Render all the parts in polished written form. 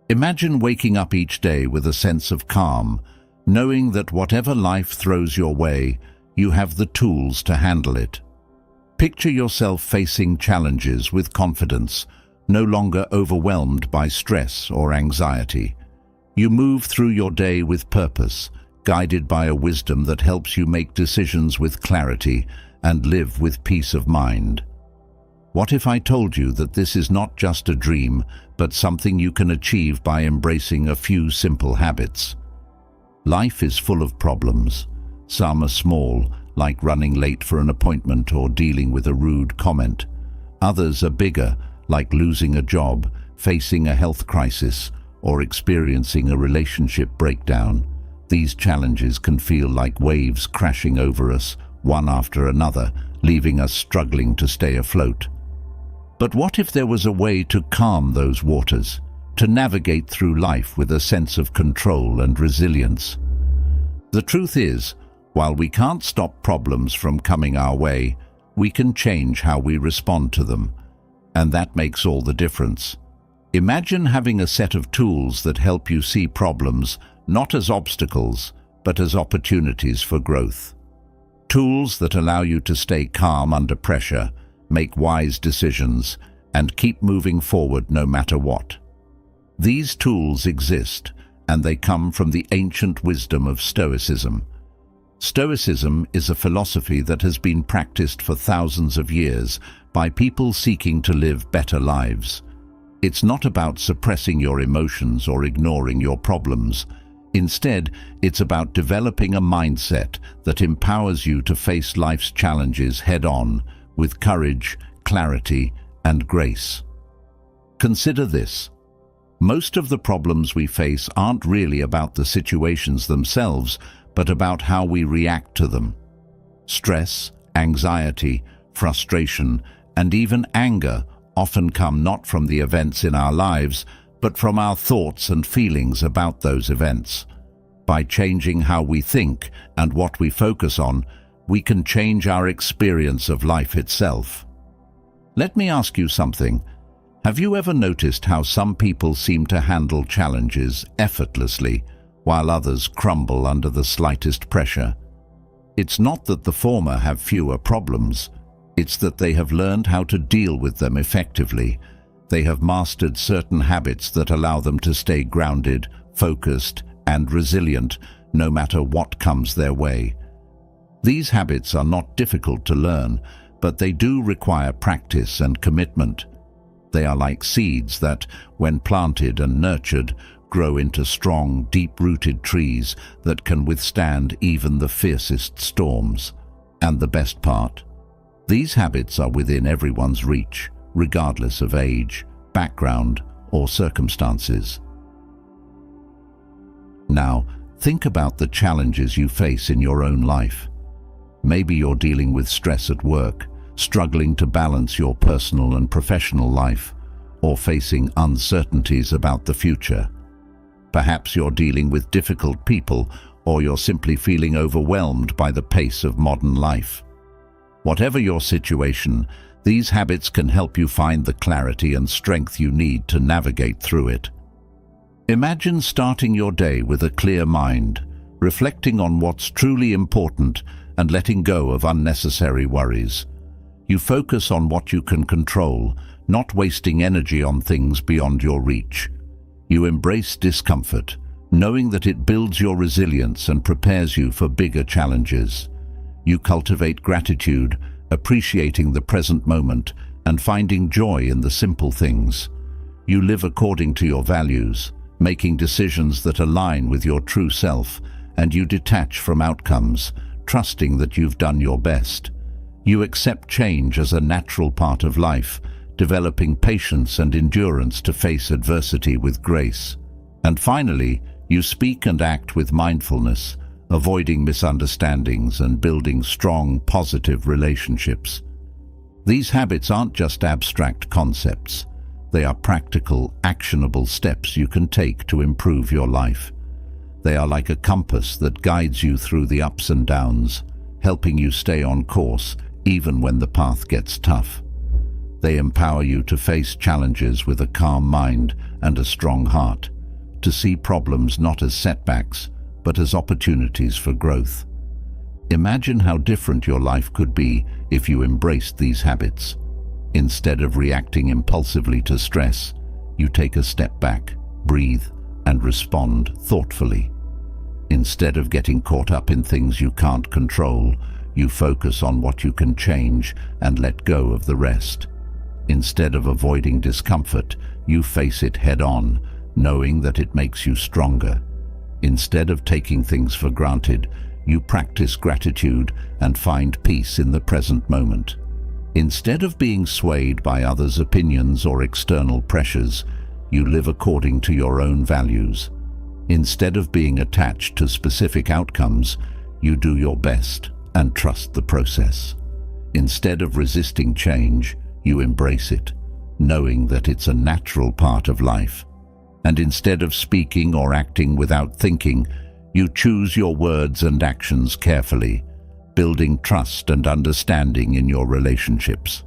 Imagine waking up each day with a sense of calm, knowing that whatever life throws your way, you have the tools to handle it. Picture yourself facing challenges with confidence, no longer overwhelmed by stress or anxiety. You move through your day with purpose, guided by a wisdom that helps you make decisions with clarity and live with peace of mind. What if I told you that this is not just a dream, but something you can achieve by embracing a few simple habits? Life is full of problems. Some are small, like running late for an appointment or dealing with a rude comment. Others are bigger, like losing a job, facing a health crisis, or experiencing a relationship breakdown. These challenges can feel like waves crashing over us, one after another, leaving us struggling to stay afloat. But what if there was a way to calm those waters, to navigate through life with a sense of control and resilience? The truth is, while we can't stop problems from coming our way, we can change how we respond to them. And that makes all the difference. Imagine having a set of tools that help you see problems not as obstacles, but as opportunities for growth. Tools that allow you to stay calm under pressure, make wise decisions, and keep moving forward no matter what. These tools exist, and they come from the ancient wisdom of Stoicism. Stoicism is a philosophy that has been practiced for thousands of years by people seeking to live better lives. It's not about suppressing your emotions or ignoring your problems. Instead, it's about developing a mindset that empowers you to face life's challenges head-on, with courage, clarity, and grace. Consider this. Most of the problems we face aren't really about the situations themselves, but about how we react to them. Stress, anxiety, frustration, and even anger often come not from the events in our lives, but from our thoughts and feelings about those events. By changing how we think and what we focus on, we can change our experience of life itself. Let me ask you something. Have you ever noticed how some people seem to handle challenges effortlessly, while others crumble under the slightest pressure? It's not that the former have fewer problems. It's that they have learned how to deal with them effectively. They have mastered certain habits that allow them to stay grounded, focused, and resilient, no matter what comes their way. These habits are not difficult to learn, but they do require practice and commitment. They are like seeds that, when planted and nurtured, grow into strong, deep-rooted trees that can withstand even the fiercest storms. And the best part? These habits are within everyone's reach, regardless of age, background, or circumstances. Now, think about the challenges you face in your own life. Maybe you're dealing with stress at work, struggling to balance your personal and professional life, or facing uncertainties about the future. Perhaps you're dealing with difficult people, or you're simply feeling overwhelmed by the pace of modern life. Whatever your situation, these habits can help you find the clarity and strength you need to navigate through it. Imagine starting your day with a clear mind, reflecting on what's truly important and letting go of unnecessary worries. You focus on what you can control, not wasting energy on things beyond your reach. You embrace discomfort, knowing that it builds your resilience and prepares you for bigger challenges. You cultivate gratitude, appreciating the present moment and finding joy in the simple things. You live according to your values, making decisions that align with your true self, and you detach from outcomes, trusting that you've done your best. You accept change as a natural part of life, developing patience and endurance to face adversity with grace. And finally, you speak and act with mindfulness, avoiding misunderstandings and building strong, positive relationships. These habits aren't just abstract concepts. They are practical, actionable steps you can take to improve your life. They are like a compass that guides you through the ups and downs, helping you stay on course even when the path gets tough. They empower you to face challenges with a calm mind and a strong heart, to see problems not as setbacks, but as opportunities for growth. Imagine how different your life could be if you embraced these habits. Instead of reacting impulsively to stress, you take a step back, breathe, and respond thoughtfully. Instead of getting caught up in things you can't control, you focus on what you can change and let go of the rest. Instead of avoiding discomfort, you face it head-on, knowing that it makes you stronger. Instead of taking things for granted, you practice gratitude and find peace in the present moment. Instead of being swayed by others' opinions or external pressures, you live according to your own values. Instead of being attached to specific outcomes, you do your best and trust the process. Instead of resisting change, you embrace it, knowing that it's a natural part of life. And instead of speaking or acting without thinking, you choose your words and actions carefully, building trust and understanding in your relationships.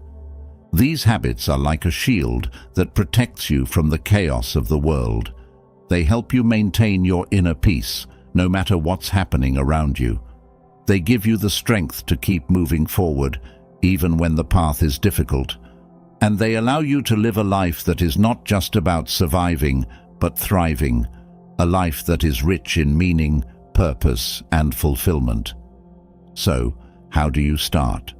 These habits are like a shield that protects you from the chaos of the world. They help you maintain your inner peace, no matter what's happening around you. They give you the strength to keep moving forward, even when the path is difficult. And they allow you to live a life that is not just about surviving, but thriving, a life that is rich in meaning, purpose, and fulfillment. So, how do you start?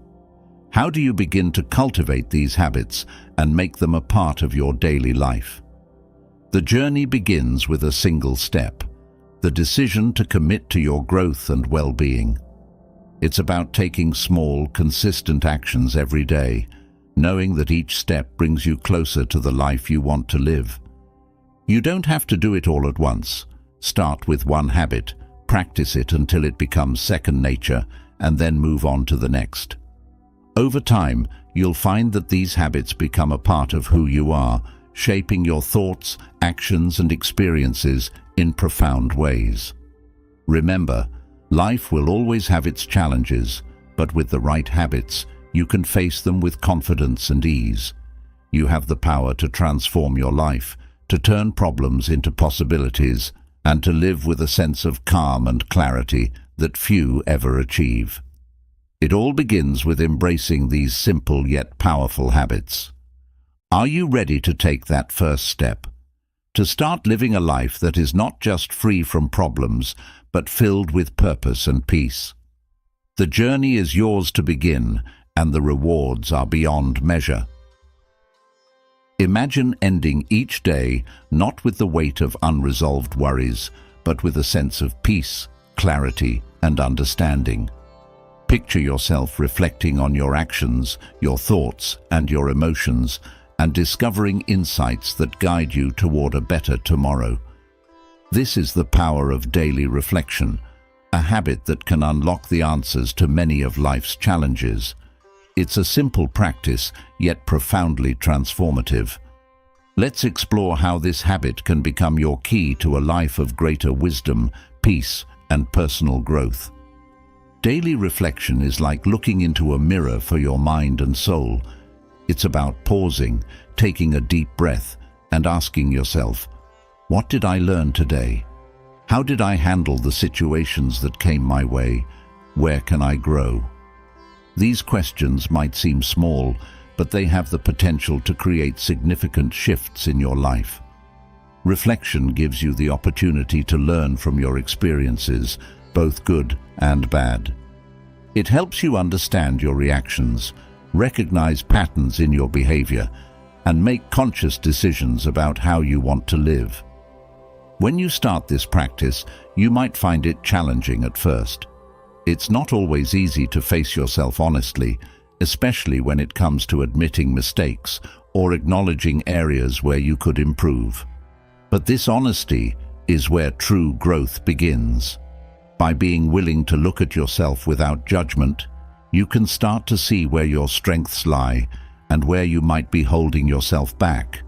How do you begin to cultivate these habits and make them a part of your daily life? The journey begins with a single step, the decision to commit to your growth and well-being. It's about taking small, consistent actions every day, knowing that each step brings you closer to the life you want to live. You don't have to do it all at once. Start with one habit, practice it until it becomes second nature, and then move on to the next. Over time, you'll find that these habits become a part of who you are, shaping your thoughts, actions, and experiences in profound ways. Remember, life will always have its challenges, but with the right habits, you can face them with confidence and ease. You have the power to transform your life, to turn problems into possibilities, and to live with a sense of calm and clarity that few ever achieve. It all begins with embracing these simple yet powerful habits. Are you ready to take that first step? To start living a life that is not just free from problems, but filled with purpose and peace? The journey is yours to begin, and the rewards are beyond measure. Imagine ending each day not with the weight of unresolved worries, but with a sense of peace, clarity, and understanding. Picture yourself reflecting on your actions, your thoughts, and your emotions, and discovering insights that guide you toward a better tomorrow. This is the power of daily reflection, a habit that can unlock the answers to many of life's challenges. It's a simple practice, yet profoundly transformative. Let's explore how this habit can become your key to a life of greater wisdom, peace, and personal growth. Daily reflection is like looking into a mirror for your mind and soul. It's about pausing, taking a deep breath, and asking yourself, what did I learn today? How did I handle the situations that came my way? Where can I grow? These questions might seem small, but they have the potential to create significant shifts in your life. Reflection gives you the opportunity to learn from your experiences, both good and bad. It helps you understand your reactions, recognize patterns in your behavior, and make conscious decisions about how you want to live. When you start this practice, you might find it challenging at first. It's not always easy to face yourself honestly, especially when it comes to admitting mistakes or acknowledging areas where you could improve. But this honesty is where true growth begins. By being willing to look at yourself without judgment, you can start to see where your strengths lie and where you might be holding yourself back.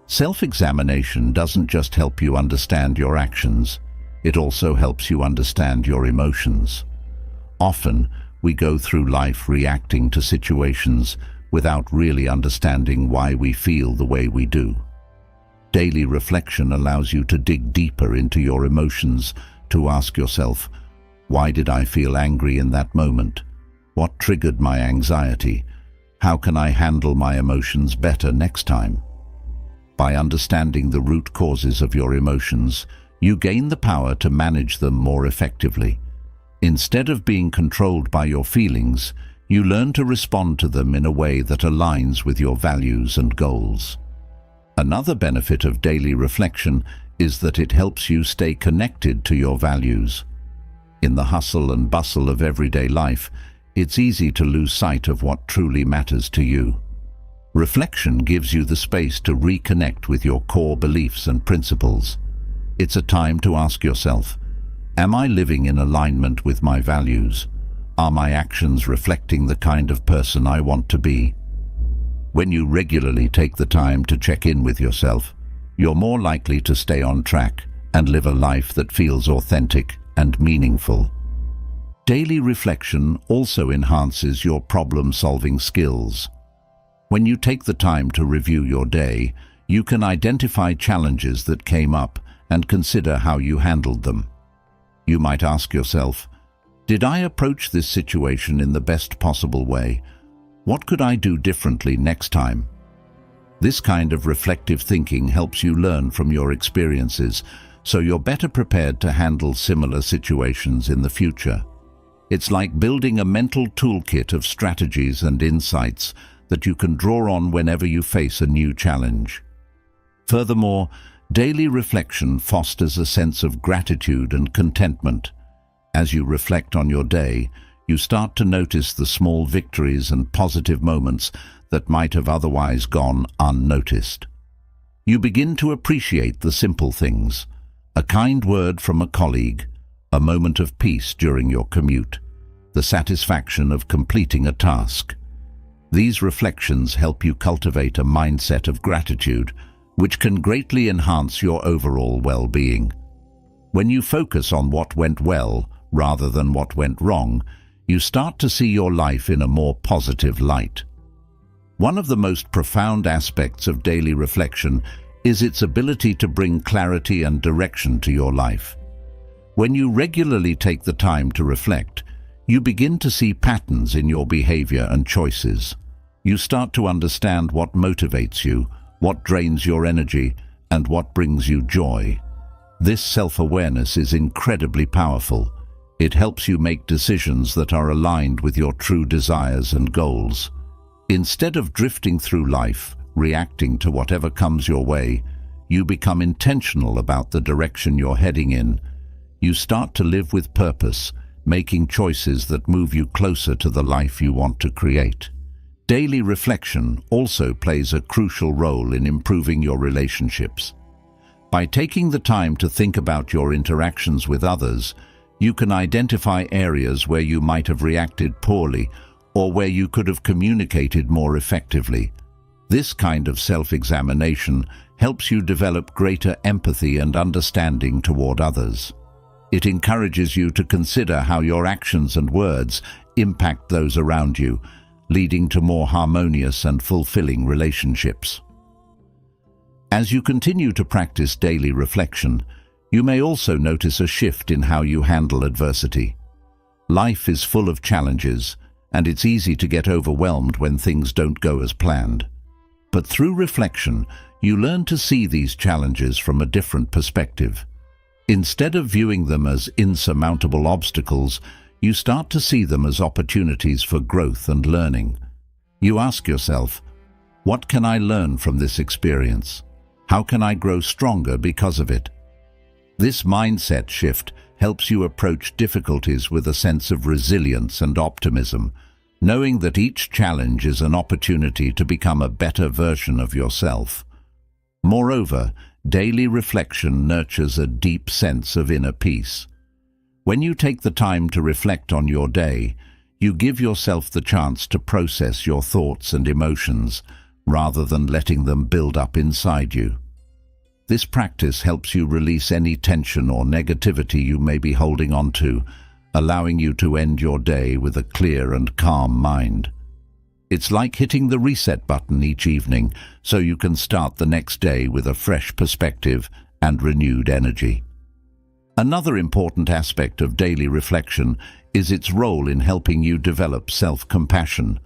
Self-examination doesn't just help you understand your actions, it also helps you understand your emotions. Often, we go through life reacting to situations without really understanding why we feel the way we do. Daily reflection allows you to dig deeper into your emotions, to ask yourself, why did I feel angry in that moment? What triggered my anxiety? How can I handle my emotions better next time? By understanding the root causes of your emotions, you gain the power to manage them more effectively. Instead of being controlled by your feelings, you learn to respond to them in a way that aligns with your values and goals. Another benefit of daily reflection is that it helps you stay connected to your values. In the hustle and bustle of everyday life, it's easy to lose sight of what truly matters to you. Reflection gives you the space to reconnect with your core beliefs and principles. It's a time to ask yourself, am I living in alignment with my values? Are my actions reflecting the kind of person I want to be? When you regularly take the time to check in with yourself, you're more likely to stay on track and live a life that feels authentic and meaningful. Daily reflection also enhances your problem-solving skills. When you take the time to review your day, you can identify challenges that came up and consider how you handled them. You might ask yourself, did I approach this situation in the best possible way? What could I do differently next time? This kind of reflective thinking helps you learn from your experiences, so you're better prepared to handle similar situations in the future. It's like building a mental toolkit of strategies and insights that you can draw on whenever you face a new challenge. Furthermore, daily reflection fosters a sense of gratitude and contentment. As you reflect on your day, you start to notice the small victories and positive moments that might have otherwise gone unnoticed. You begin to appreciate the simple things: a kind word from a colleague, a moment of peace during your commute, the satisfaction of completing a task. These reflections help you cultivate a mindset of gratitude, which can greatly enhance your overall well-being. When you focus on what went well rather than what went wrong, you start to see your life in a more positive light. One of the most profound aspects of daily reflection is its ability to bring clarity and direction to your life. When you regularly take the time to reflect, you begin to see patterns in your behavior and choices. You start to understand what motivates you, what drains your energy, and what brings you joy. This self-awareness is incredibly powerful. It helps you make decisions that are aligned with your true desires and goals. Instead of drifting through life, reacting to whatever comes your way, you become intentional about the direction you're heading in. You start to live with purpose, making choices that move you closer to the life you want to create. Daily reflection also plays a crucial role in improving your relationships. By taking the time to think about your interactions with others, you can identify areas where you might have reacted poorly or where you could have communicated more effectively. This kind of self-examination helps you develop greater empathy and understanding toward others. It encourages you to consider how your actions and words impact those around you, leading to more harmonious and fulfilling relationships. As you continue to practice daily reflection, you may also notice a shift in how you handle adversity. Life is full of challenges, and it's easy to get overwhelmed when things don't go as planned. But through reflection, you learn to see these challenges from a different perspective. Instead of viewing them as insurmountable obstacles, you start to see them as opportunities for growth and learning. You ask yourself, what can I learn from this experience? How can I grow stronger because of it? This mindset shift helps you approach difficulties with a sense of resilience and optimism, knowing that each challenge is an opportunity to become a better version of yourself. Moreover, daily reflection nurtures a deep sense of inner peace. When you take the time to reflect on your day, you give yourself the chance to process your thoughts and emotions rather than letting them build up inside you. This practice helps you release any tension or negativity you may be holding on to, allowing you to end your day with a clear and calm mind. It's like hitting the reset button each evening so you can start the next day with a fresh perspective and renewed energy. Another important aspect of daily reflection is its role in helping you develop self-compassion.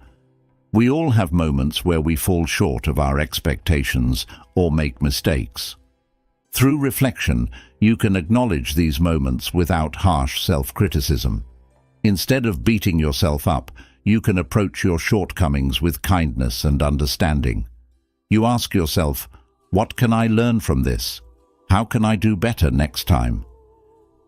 We all have moments where we fall short of our expectations or make mistakes. Through reflection, you can acknowledge these moments without harsh self-criticism. Instead of beating yourself up, you can approach your shortcomings with kindness and understanding. You ask yourself, what can I learn from this? How can I do better next time?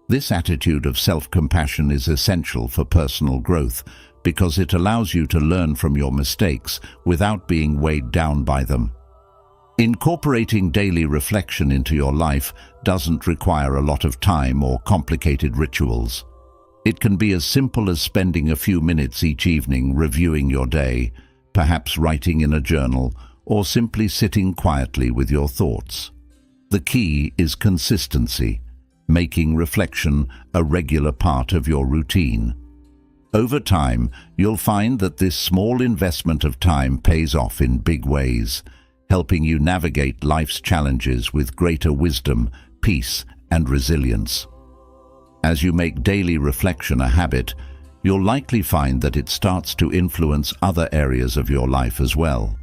This attitude of self-compassion is essential for personal growth because it allows you to learn from your mistakes without being weighed down by them. Incorporating daily reflection into your life doesn't require a lot of time or complicated rituals. It can be as simple as spending a few minutes each evening reviewing your day, perhaps writing in a journal, or simply sitting quietly with your thoughts. The key is consistency, making reflection a regular part of your routine. Over time, you'll find that this small investment of time pays off in big ways, helping you navigate life's challenges with greater wisdom, peace, and resilience. As you make daily reflection a habit, you'll likely find that it starts to influence other areas of your life as well.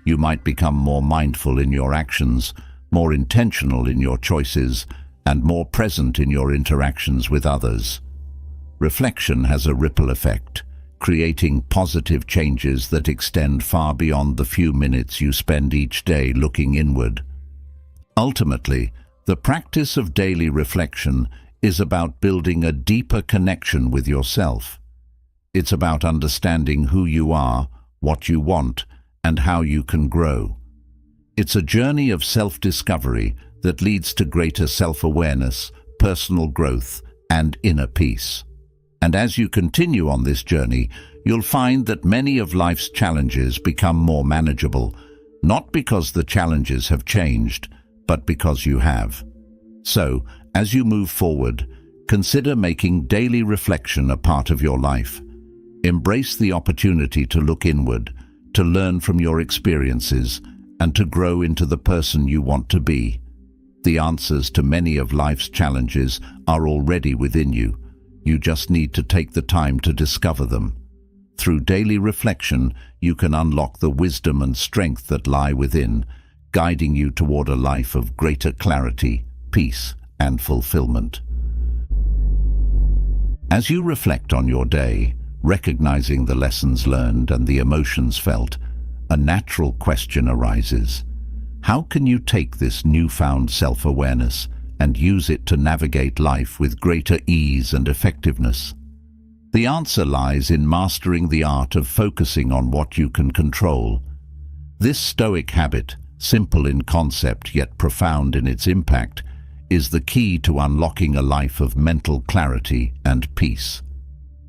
You might become more mindful in your actions, more intentional in your choices, and more present in your interactions with others. Reflection has a ripple effect, creating positive changes that extend far beyond the few minutes you spend each day looking inward. Ultimately, the practice of daily reflection is about building a deeper connection with yourself. It's about understanding who you are, what you want, and how you can grow. It's a journey of self-discovery that leads to greater self-awareness, personal growth, and inner peace. And as you continue on this journey, you'll find that many of life's challenges become more manageable, not because the challenges have changed, but because you have. So, as you move forward, consider making daily reflection a part of your life. Embrace the opportunity to look inward, to learn from your experiences, and to grow into the person you want to be. The answers to many of life's challenges are already within you. You just need to take the time to discover them. Through daily reflection, you can unlock the wisdom and strength that lie within, guiding you toward a life of greater clarity, peace, and fulfillment. As you reflect on your day, recognizing the lessons learned and the emotions felt, a natural question arises. How can you take this newfound self-awareness and use it to navigate life with greater ease and effectiveness? The answer lies in mastering the art of focusing on what you can control. This Stoic habit, simple in concept yet profound in its impact, is the key to unlocking a life of mental clarity and peace.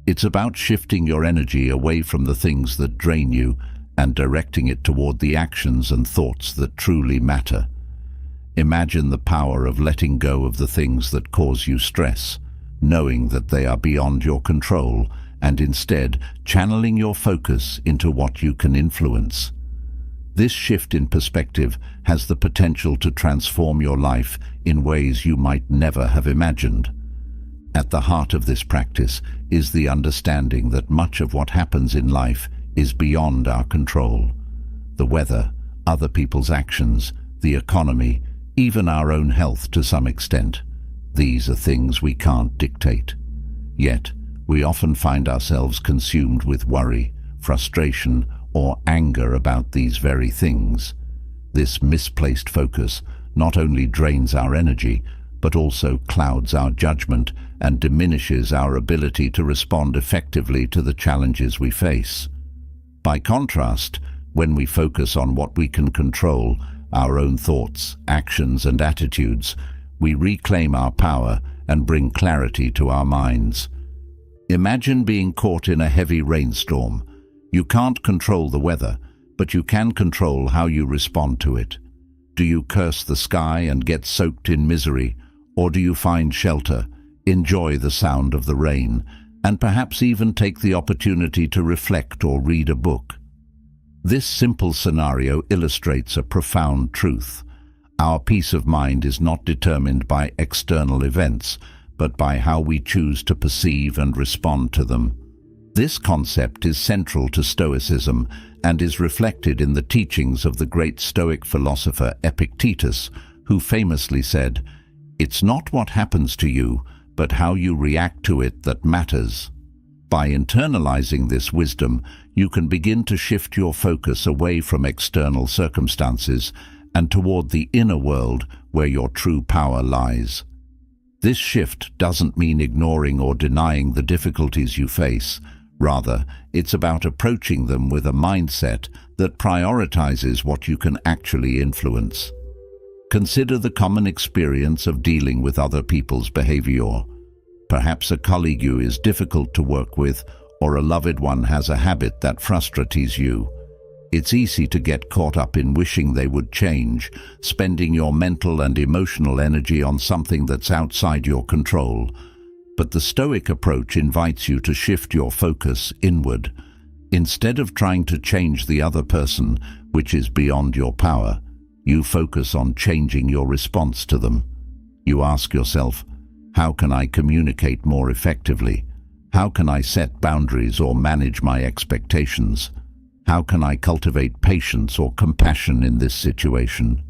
It's about shifting your energy away from the things that drain you and directing it toward the actions and thoughts that truly matter. Imagine the power of letting go of the things that cause you stress, knowing that they are beyond your control, and instead channeling your focus into what you can influence. This shift in perspective has the potential to transform your life in ways you might never have imagined. At the heart of this practice is the understanding that much of what happens in life is beyond our control. The weather, other people's actions, the economy, even our own health to some extent. These are things we can't dictate. Yet, we often find ourselves consumed with worry, frustration, or anger about these very things. This misplaced focus not only drains our energy, but also clouds our judgment and diminishes our ability to respond effectively to the challenges we face. By contrast, when we focus on what we can control, our own thoughts, actions, and attitudes, we reclaim our power and bring clarity to our minds. Imagine being caught in a heavy rainstorm. You can't control the weather, but you can control how you respond to it. Do you curse the sky and get soaked in misery, or do you find shelter, enjoy the sound of the rain, and perhaps even take the opportunity to reflect or read a book? This simple scenario illustrates a profound truth. Our peace of mind is not determined by external events, but by how we choose to perceive and respond to them. This concept is central to Stoicism and is reflected in the teachings of the great Stoic philosopher Epictetus, who famously said, "It's not what happens to you, but how you react to it that matters." By internalizing this wisdom, you can begin to shift your focus away from external circumstances and toward the inner world where your true power lies. This shift doesn't mean ignoring or denying the difficulties you face. Rather, it's about approaching them with a mindset that prioritizes what you can actually influence. Consider the common experience of dealing with other people's behavior. Perhaps a colleague is difficult to work with, or a loved one has a habit that frustrates you. It's easy to get caught up in wishing they would change, spending your mental and emotional energy on something that's outside your control. But the Stoic approach invites you to shift your focus inward. Instead of trying to change the other person, which is beyond your power, you focus on changing your response to them. You ask yourself, how can I communicate more effectively? How can I set boundaries or manage my expectations? How can I cultivate patience or compassion in this situation?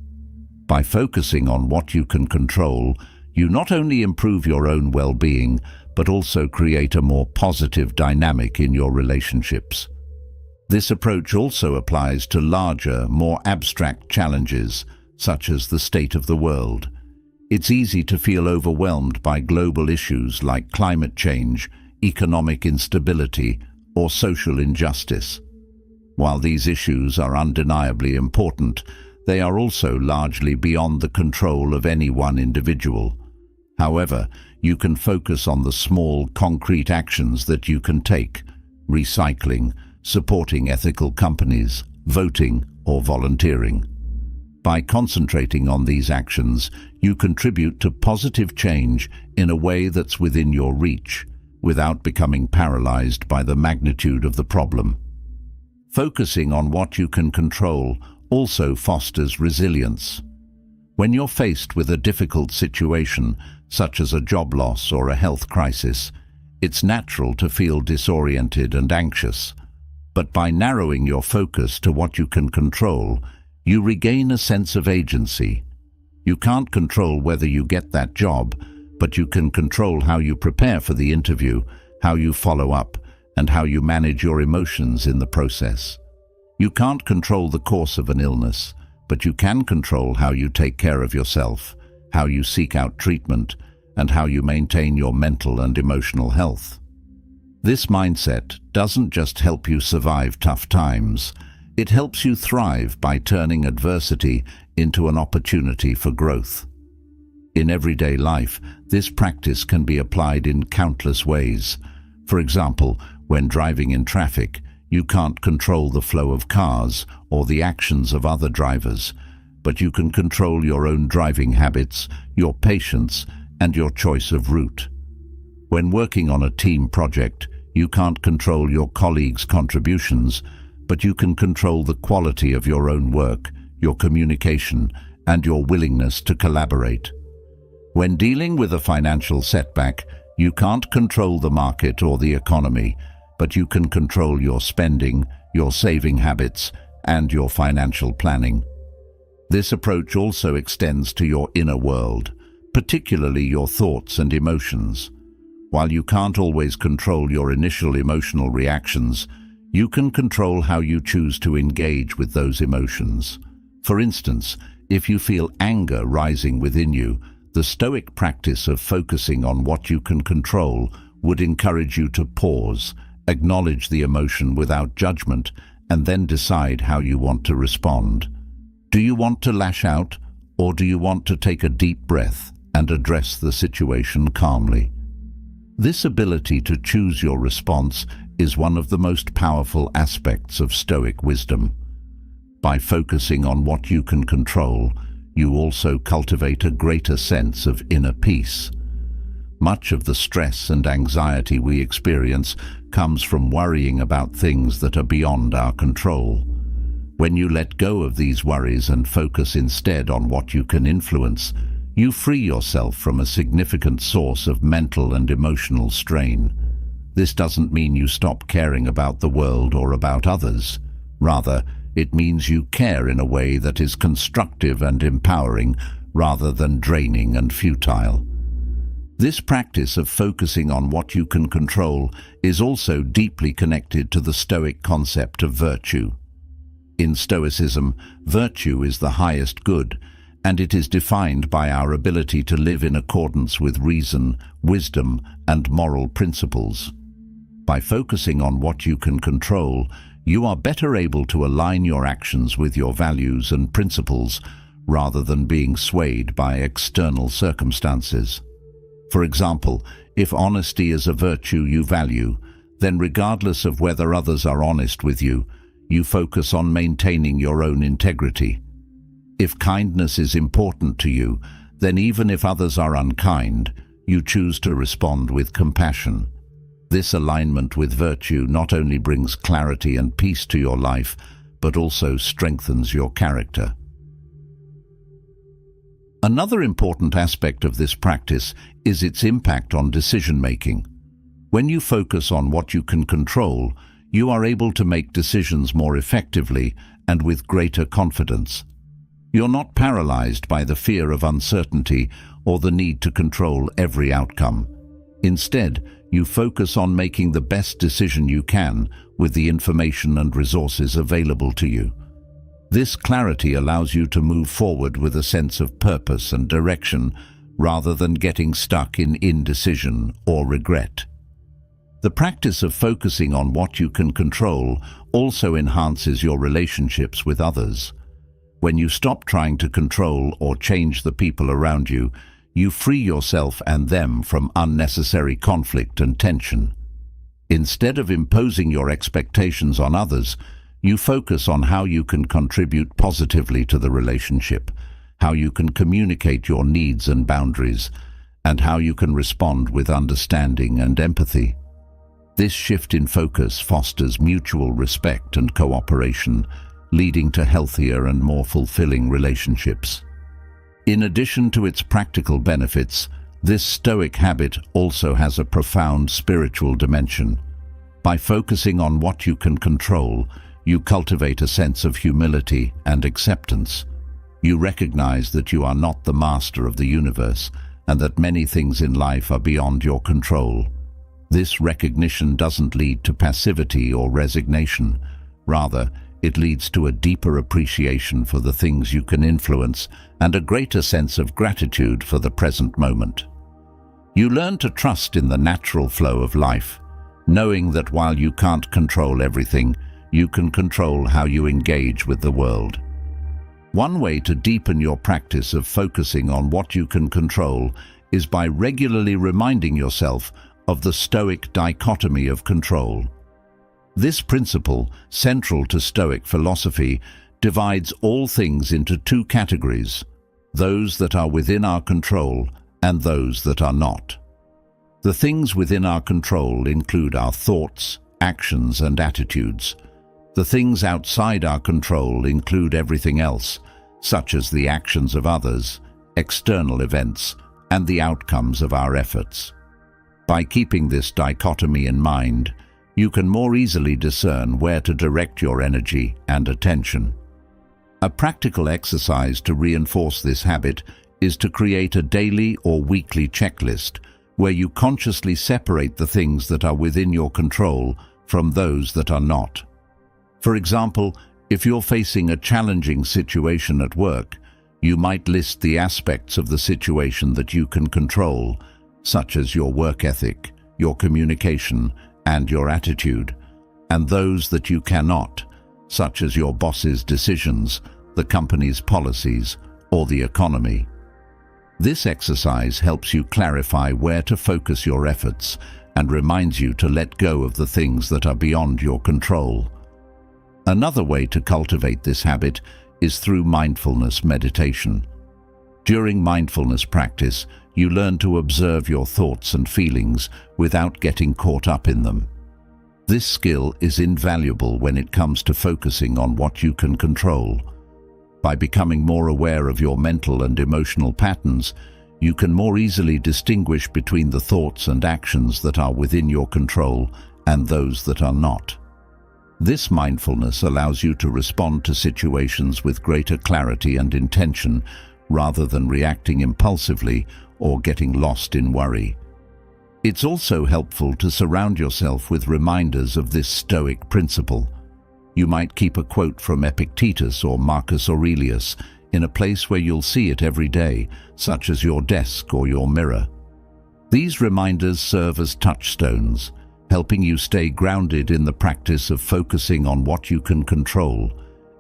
By focusing on what you can control, you not only improve your own well-being, but also create a more positive dynamic in your relationships. This approach also applies to larger, more abstract challenges, such as the state of the world. It's easy to feel overwhelmed by global issues like climate change, economic instability, or social injustice. While these issues are undeniably important, they are also largely beyond the control of any one individual. However, you can focus on the small, concrete actions that you can take: recycling, supporting ethical companies, voting, or volunteering. By concentrating on these actions, you contribute to positive change in a way that's within your reach, without becoming paralyzed by the magnitude of the problem. Focusing on what you can control also fosters resilience. When you're faced with a difficult situation, such as a job loss or a health crisis, it's natural to feel disoriented and anxious. But by narrowing your focus to what you can control, you regain a sense of agency. You can't control whether you get that job, but you can control how you prepare for the interview, how you follow up, and how you manage your emotions in the process. You can't control the course of an illness, but you can control how you take care of yourself, how you seek out treatment, and how you maintain your mental and emotional health. This mindset doesn't just help you survive tough times, it helps you thrive by turning adversity into an opportunity for growth. In everyday life, this practice can be applied in countless ways. For example, when driving in traffic, you can't control the flow of cars or the actions of other drivers, but you can control your own driving habits, your patience, and your choice of route. When working on a team project, you can't control your colleagues' contributions, but you can control the quality of your own work, your communication, and your willingness to collaborate. When dealing with a financial setback, you can't control the market or the economy, but you can control your spending, your saving habits, and your financial planning. This approach also extends to your inner world, particularly your thoughts and emotions. While you can't always control your initial emotional reactions, you can control how you choose to engage with those emotions. For instance, if you feel anger rising within you, the Stoic practice of focusing on what you can control would encourage you to pause, acknowledge the emotion without judgment, and then decide how you want to respond. Do you want to lash out, or do you want to take a deep breath and address the situation calmly? This ability to choose your response is one of the most powerful aspects of Stoic wisdom. By focusing on what you can control, you also cultivate a greater sense of inner peace. Much of the stress and anxiety we experience comes from worrying about things that are beyond our control. When you let go of these worries and focus instead on what you can influence, you free yourself from a significant source of mental and emotional strain. This doesn't mean you stop caring about the world or about others. Rather, it means you care in a way that is constructive and empowering rather than draining and futile. This practice of focusing on what you can control is also deeply connected to the Stoic concept of virtue. In Stoicism, virtue is the highest good, and it is defined by our ability to live in accordance with reason, wisdom, and moral principles. By focusing on what you can control, you are better able to align your actions with your values and principles rather than being swayed by external circumstances. For example, if honesty is a virtue you value, then regardless of whether others are honest with you, you focus on maintaining your own integrity. If kindness is important to you, then even if others are unkind, you choose to respond with compassion. This alignment with virtue not only brings clarity and peace to your life, but also strengthens your character. Another important aspect of this practice is its impact on decision-making. When you focus on what you can control, you are able to make decisions more effectively and with greater confidence. You're not paralyzed by the fear of uncertainty or the need to control every outcome. Instead, you focus on making the best decision you can with the information and resources available to you. This clarity allows you to move forward with a sense of purpose and direction rather than getting stuck in indecision or regret. The practice of focusing on what you can control also enhances your relationships with others. When you stop trying to control or change the people around you, you free yourself and them from unnecessary conflict and tension. Instead of imposing your expectations on others, you focus on how you can contribute positively to the relationship, how you can communicate your needs and boundaries, and how you can respond with understanding and empathy. This shift in focus fosters mutual respect and cooperation, leading to healthier and more fulfilling relationships. In addition to its practical benefits, this Stoic habit also has a profound spiritual dimension. By focusing on what you can control, you cultivate a sense of humility and acceptance. You recognize that you are not the master of the universe and that many things in life are beyond your control. This recognition doesn't lead to passivity or resignation. Rather, it leads to a deeper appreciation for the things you can influence and a greater sense of gratitude for the present moment. You learn to trust in the natural flow of life, knowing that while you can't control everything, you can control how you engage with the world. One way to deepen your practice of focusing on what you can control is by regularly reminding yourself of the Stoic dichotomy of control. This principle, central to Stoic philosophy, divides all things into two categories: those that are within our control and those that are not. The things within our control include our thoughts, actions, and attitudes. The things outside our control include everything else, such as the actions of others, external events, and the outcomes of our efforts. By keeping this dichotomy in mind, you can more easily discern where to direct your energy and attention. A practical exercise to reinforce this habit is to create a daily or weekly checklist where you consciously separate the things that are within your control from those that are not. For example, if you're facing a challenging situation at work, you might list the aspects of the situation that you can control, such as your work ethic, your communication, and your attitude, and those that you cannot, such as your boss's decisions, the company's policies, or the economy. This exercise helps you clarify where to focus your efforts and reminds you to let go of the things that are beyond your control. Another way to cultivate this habit is through mindfulness meditation. During mindfulness practice, you learn to observe your thoughts and feelings without getting caught up in them. This skill is invaluable when it comes to focusing on what you can control. By becoming more aware of your mental and emotional patterns, you can more easily distinguish between the thoughts and actions that are within your control and those that are not. This mindfulness allows you to respond to situations with greater clarity and intention, rather than reacting impulsively or getting lost in worry. It's also helpful to surround yourself with reminders of this Stoic principle. You might keep a quote from Epictetus or Marcus Aurelius in a place where you'll see it every day, such as your desk or your mirror. These reminders serve as touchstones, helping you stay grounded in the practice of focusing on what you can control,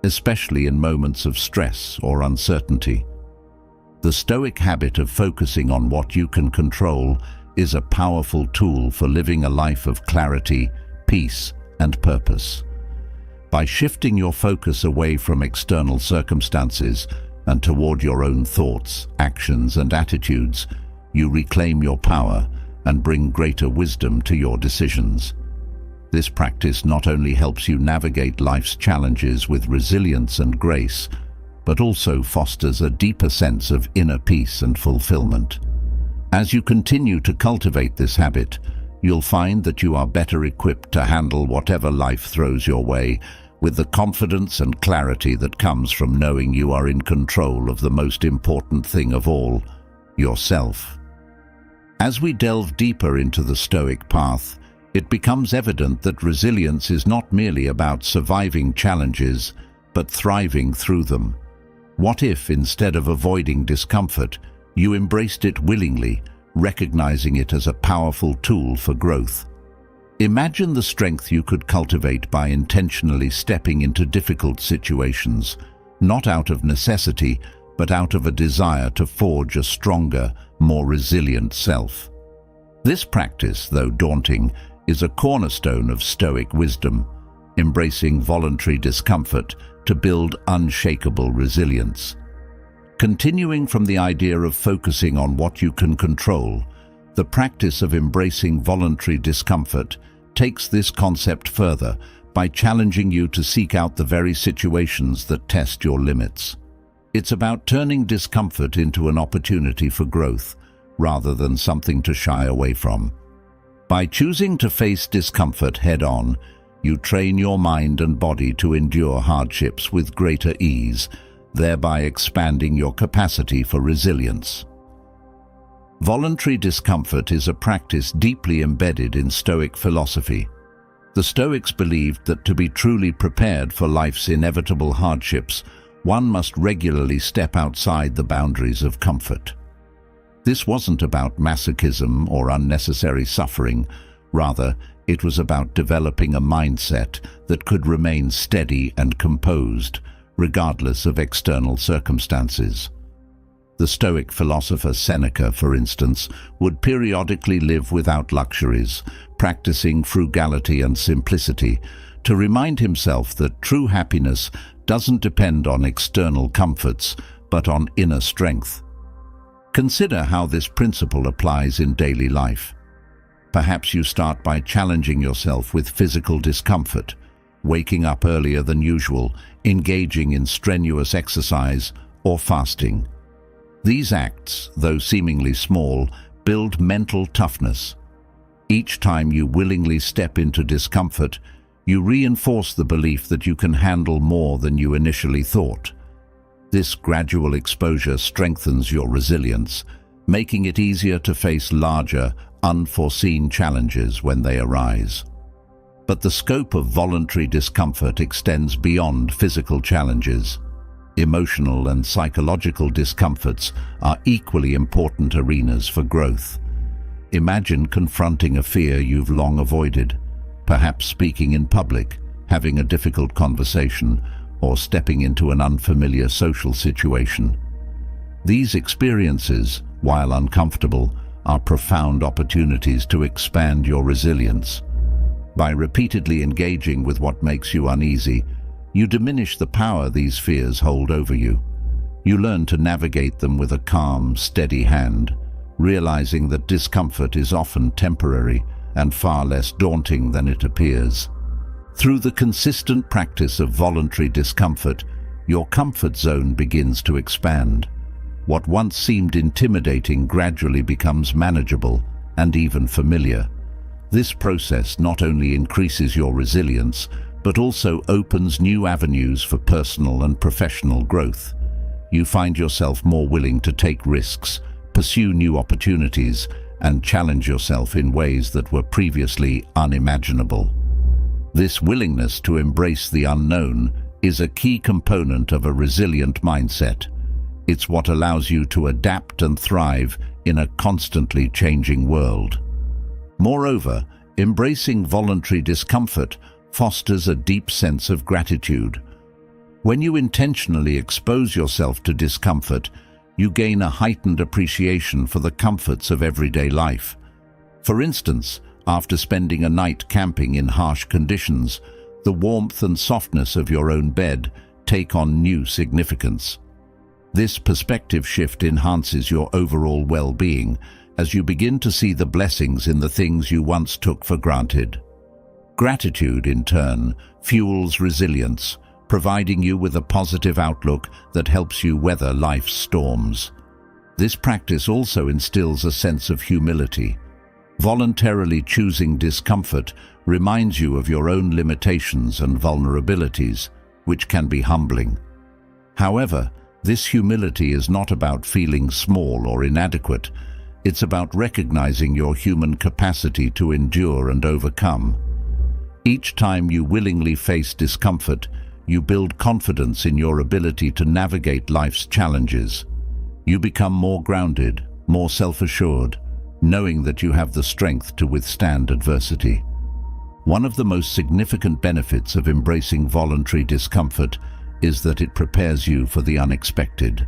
especially in moments of stress or uncertainty. The Stoic habit of focusing on what you can control is a powerful tool for living a life of clarity, peace, and purpose. By shifting your focus away from external circumstances and toward your own thoughts, actions, and attitudes, you reclaim your power and bring greater wisdom to your decisions. This practice not only helps you navigate life's challenges with resilience and grace, but also fosters a deeper sense of inner peace and fulfillment. As you continue to cultivate this habit, you'll find that you are better equipped to handle whatever life throws your way, with the confidence and clarity that comes from knowing you are in control of the most important thing of all, yourself. As we delve deeper into the Stoic path, it becomes evident that resilience is not merely about surviving challenges, but thriving through them. What if, instead of avoiding discomfort, you embraced it willingly, recognizing it as a powerful tool for growth? Imagine the strength you could cultivate by intentionally stepping into difficult situations, not out of necessity, but out of a desire to forge a stronger, more resilient self. This practice, though daunting, is a cornerstone of Stoic wisdom, embracing voluntary discomfort to build unshakable resilience. Continuing from the idea of focusing on what you can control, the practice of embracing voluntary discomfort takes this concept further by challenging you to seek out the very situations that test your limits. It's about turning discomfort into an opportunity for growth, rather than something to shy away from. By choosing to face discomfort head-on, you train your mind and body to endure hardships with greater ease, thereby expanding your capacity for resilience. Voluntary discomfort is a practice deeply embedded in Stoic philosophy. The Stoics believed that to be truly prepared for life's inevitable hardships, one must regularly step outside the boundaries of comfort. This wasn't about masochism or unnecessary suffering. Rather, it was about developing a mindset that could remain steady and composed, regardless of external circumstances. The Stoic philosopher Seneca, for instance, would periodically live without luxuries, practicing frugality and simplicity, to remind himself that true happiness doesn't depend on external comforts, but on inner strength. Consider how this principle applies in daily life. Perhaps you start by challenging yourself with physical discomfort, waking up earlier than usual, engaging in strenuous exercise, or fasting. These acts, though seemingly small, build mental toughness. Each time you willingly step into discomfort, you reinforce the belief that you can handle more than you initially thought. This gradual exposure strengthens your resilience, making it easier to face larger, unforeseen challenges when they arise. But the scope of voluntary discomfort extends beyond physical challenges. Emotional and psychological discomforts are equally important arenas for growth. Imagine confronting a fear you've long avoided, perhaps speaking in public, having a difficult conversation, or stepping into an unfamiliar social situation. These experiences, while uncomfortable, are profound opportunities to expand your resilience. By repeatedly engaging with what makes you uneasy, you diminish the power these fears hold over you. You learn to navigate them with a calm, steady hand, realizing that discomfort is often temporary and far less daunting than it appears. Through the consistent practice of voluntary discomfort, your comfort zone begins to expand. What once seemed intimidating gradually becomes manageable and even familiar. This process not only increases your resilience, but also opens new avenues for personal and professional growth. You find yourself more willing to take risks, pursue new opportunities, and challenge yourself in ways that were previously unimaginable. This willingness to embrace the unknown is a key component of a resilient mindset. It's what allows you to adapt and thrive in a constantly changing world. Moreover, embracing voluntary discomfort fosters a deep sense of gratitude. When you intentionally expose yourself to discomfort, you gain a heightened appreciation for the comforts of everyday life. For instance, after spending a night camping in harsh conditions, the warmth and softness of your own bed take on new significance. This perspective shift enhances your overall well-being as you begin to see the blessings in the things you once took for granted. Gratitude, in turn, fuels resilience, providing you with a positive outlook that helps you weather life's storms. This practice also instills a sense of humility. Voluntarily choosing discomfort reminds you of your own limitations and vulnerabilities, which can be humbling. However, this humility is not about feeling small or inadequate. It's about recognizing your human capacity to endure and overcome. Each time you willingly face discomfort, you build confidence in your ability to navigate life's challenges. You become more grounded, more self-assured, knowing that you have the strength to withstand adversity. One of the most significant benefits of embracing voluntary discomfort is that it prepares you for the unexpected.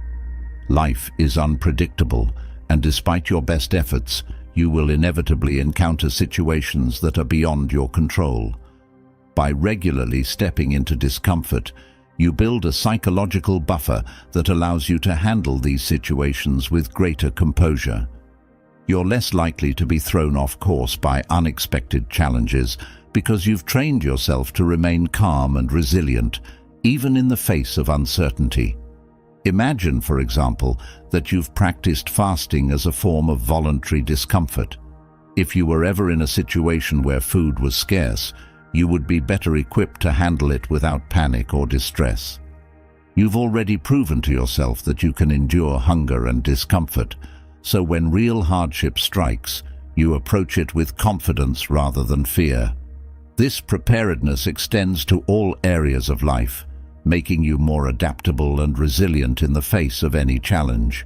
Life is unpredictable, and despite your best efforts, you will inevitably encounter situations that are beyond your control. By regularly stepping into discomfort, you build a psychological buffer that allows you to handle these situations with greater composure. You're less likely to be thrown off course by unexpected challenges because you've trained yourself to remain calm and resilient, even in the face of uncertainty. Imagine, for example, that you've practiced fasting as a form of voluntary discomfort. If you were ever in a situation where food was scarce, you would be better equipped to handle it without panic or distress. You've already proven to yourself that you can endure hunger and discomfort, so when real hardship strikes, you approach it with confidence rather than fear. This preparedness extends to all areas of life, making you more adaptable and resilient in the face of any challenge.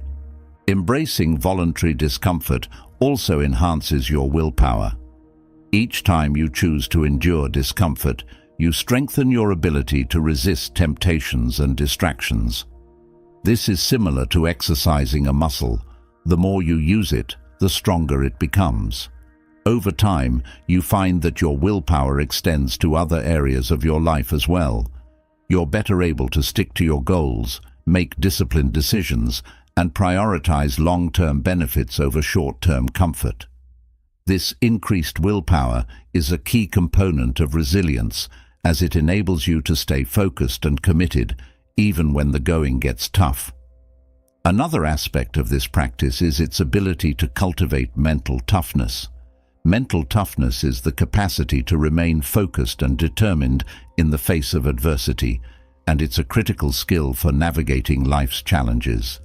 Embracing voluntary discomfort also enhances your willpower. Each time you choose to endure discomfort, you strengthen your ability to resist temptations and distractions. This is similar to exercising a muscle. The more you use it, the stronger it becomes. Over time, you find that your willpower extends to other areas of your life as well. You're better able to stick to your goals, make disciplined decisions, and prioritize long-term benefits over short-term comfort. This increased willpower is a key component of resilience, as it enables you to stay focused and committed even when the going gets tough. Another aspect of this practice is its ability to cultivate mental toughness. Mental toughness is the capacity to remain focused and determined in the face of adversity, and it's a critical skill for navigating life's challenges.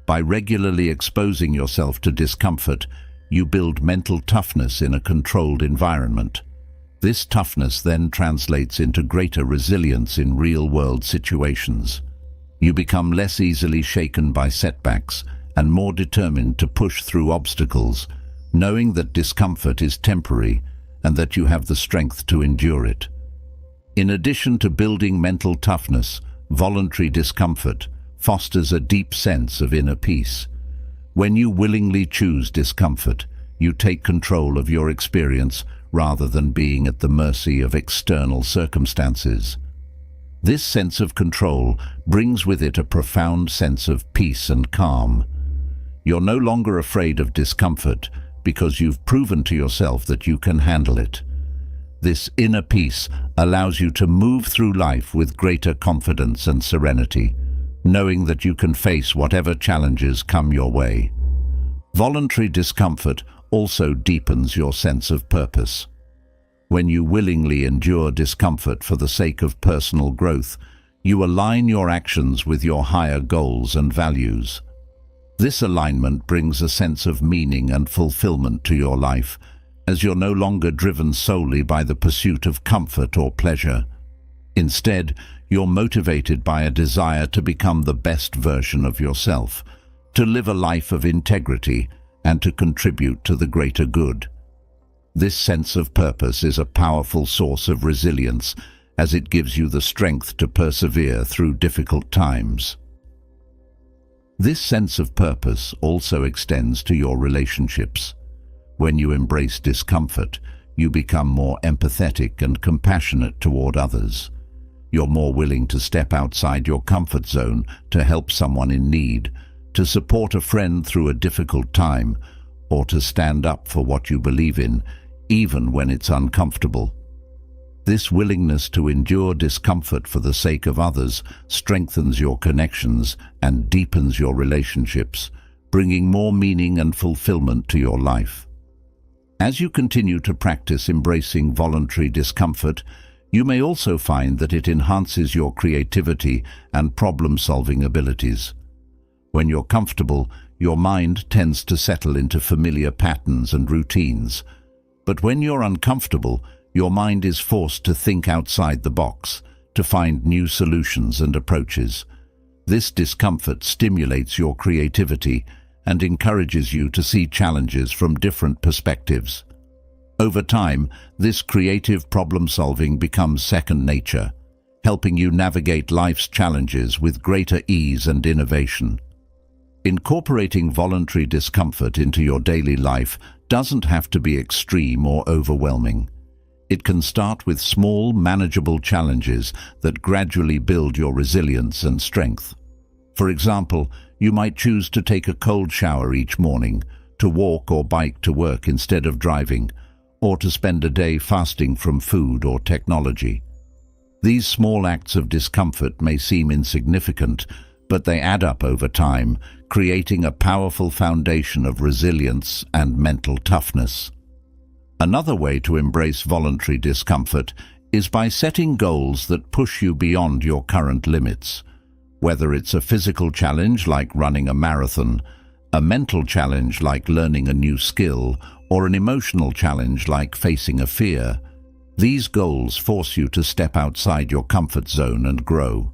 By regularly exposing yourself to discomfort, you build mental toughness in a controlled environment. This toughness then translates into greater resilience in real-world situations. You become less easily shaken by setbacks and more determined to push through obstacles, knowing that discomfort is temporary and that you have the strength to endure it. In addition to building mental toughness, voluntary discomfort fosters a deep sense of inner peace. When you willingly choose discomfort, you take control of your experience rather than being at the mercy of external circumstances. This sense of control brings with it a profound sense of peace and calm. You're no longer afraid of discomfort because you've proven to yourself that you can handle it. This inner peace allows you to move through life with greater confidence and serenity, knowing that you can face whatever challenges come your way. Voluntary discomfort also deepens your sense of purpose. When you willingly endure discomfort for the sake of personal growth, you align your actions with your higher goals and values. This alignment brings a sense of meaning and fulfillment to your life, as you're no longer driven solely by the pursuit of comfort or pleasure. Instead, you're motivated by a desire to become the best version of yourself, to live a life of integrity, and to contribute to the greater good. This sense of purpose is a powerful source of resilience, as it gives you the strength to persevere through difficult times. This sense of purpose also extends to your relationships. When you embrace discomfort, you become more empathetic and compassionate toward others. You're more willing to step outside your comfort zone to help someone in need, to support a friend through a difficult time, or to stand up for what you believe in, even when it's uncomfortable. This willingness to endure discomfort for the sake of others strengthens your connections and deepens your relationships, bringing more meaning and fulfillment to your life. As you continue to practice embracing voluntary discomfort, you may also find that it enhances your creativity and problem-solving abilities. When you're comfortable, your mind tends to settle into familiar patterns and routines. But when you're uncomfortable, your mind is forced to think outside the box, to find new solutions and approaches. This discomfort stimulates your creativity and encourages you to see challenges from different perspectives. Over time, this creative problem-solving becomes second nature, helping you navigate life's challenges with greater ease and innovation. Incorporating voluntary discomfort into your daily life doesn't have to be extreme or overwhelming. It can start with small, manageable challenges that gradually build your resilience and strength. For example, you might choose to take a cold shower each morning, to walk or bike to work instead of driving, or to spend a day fasting from food or technology. These small acts of discomfort may seem insignificant, but they add up over time, creating a powerful foundation of resilience and mental toughness. Another way to embrace voluntary discomfort is by setting goals that push you beyond your current limits. Whether it's a physical challenge like running a marathon, a mental challenge like learning a new skill, or an emotional challenge like facing a fear, these goals force you to step outside your comfort zone and grow.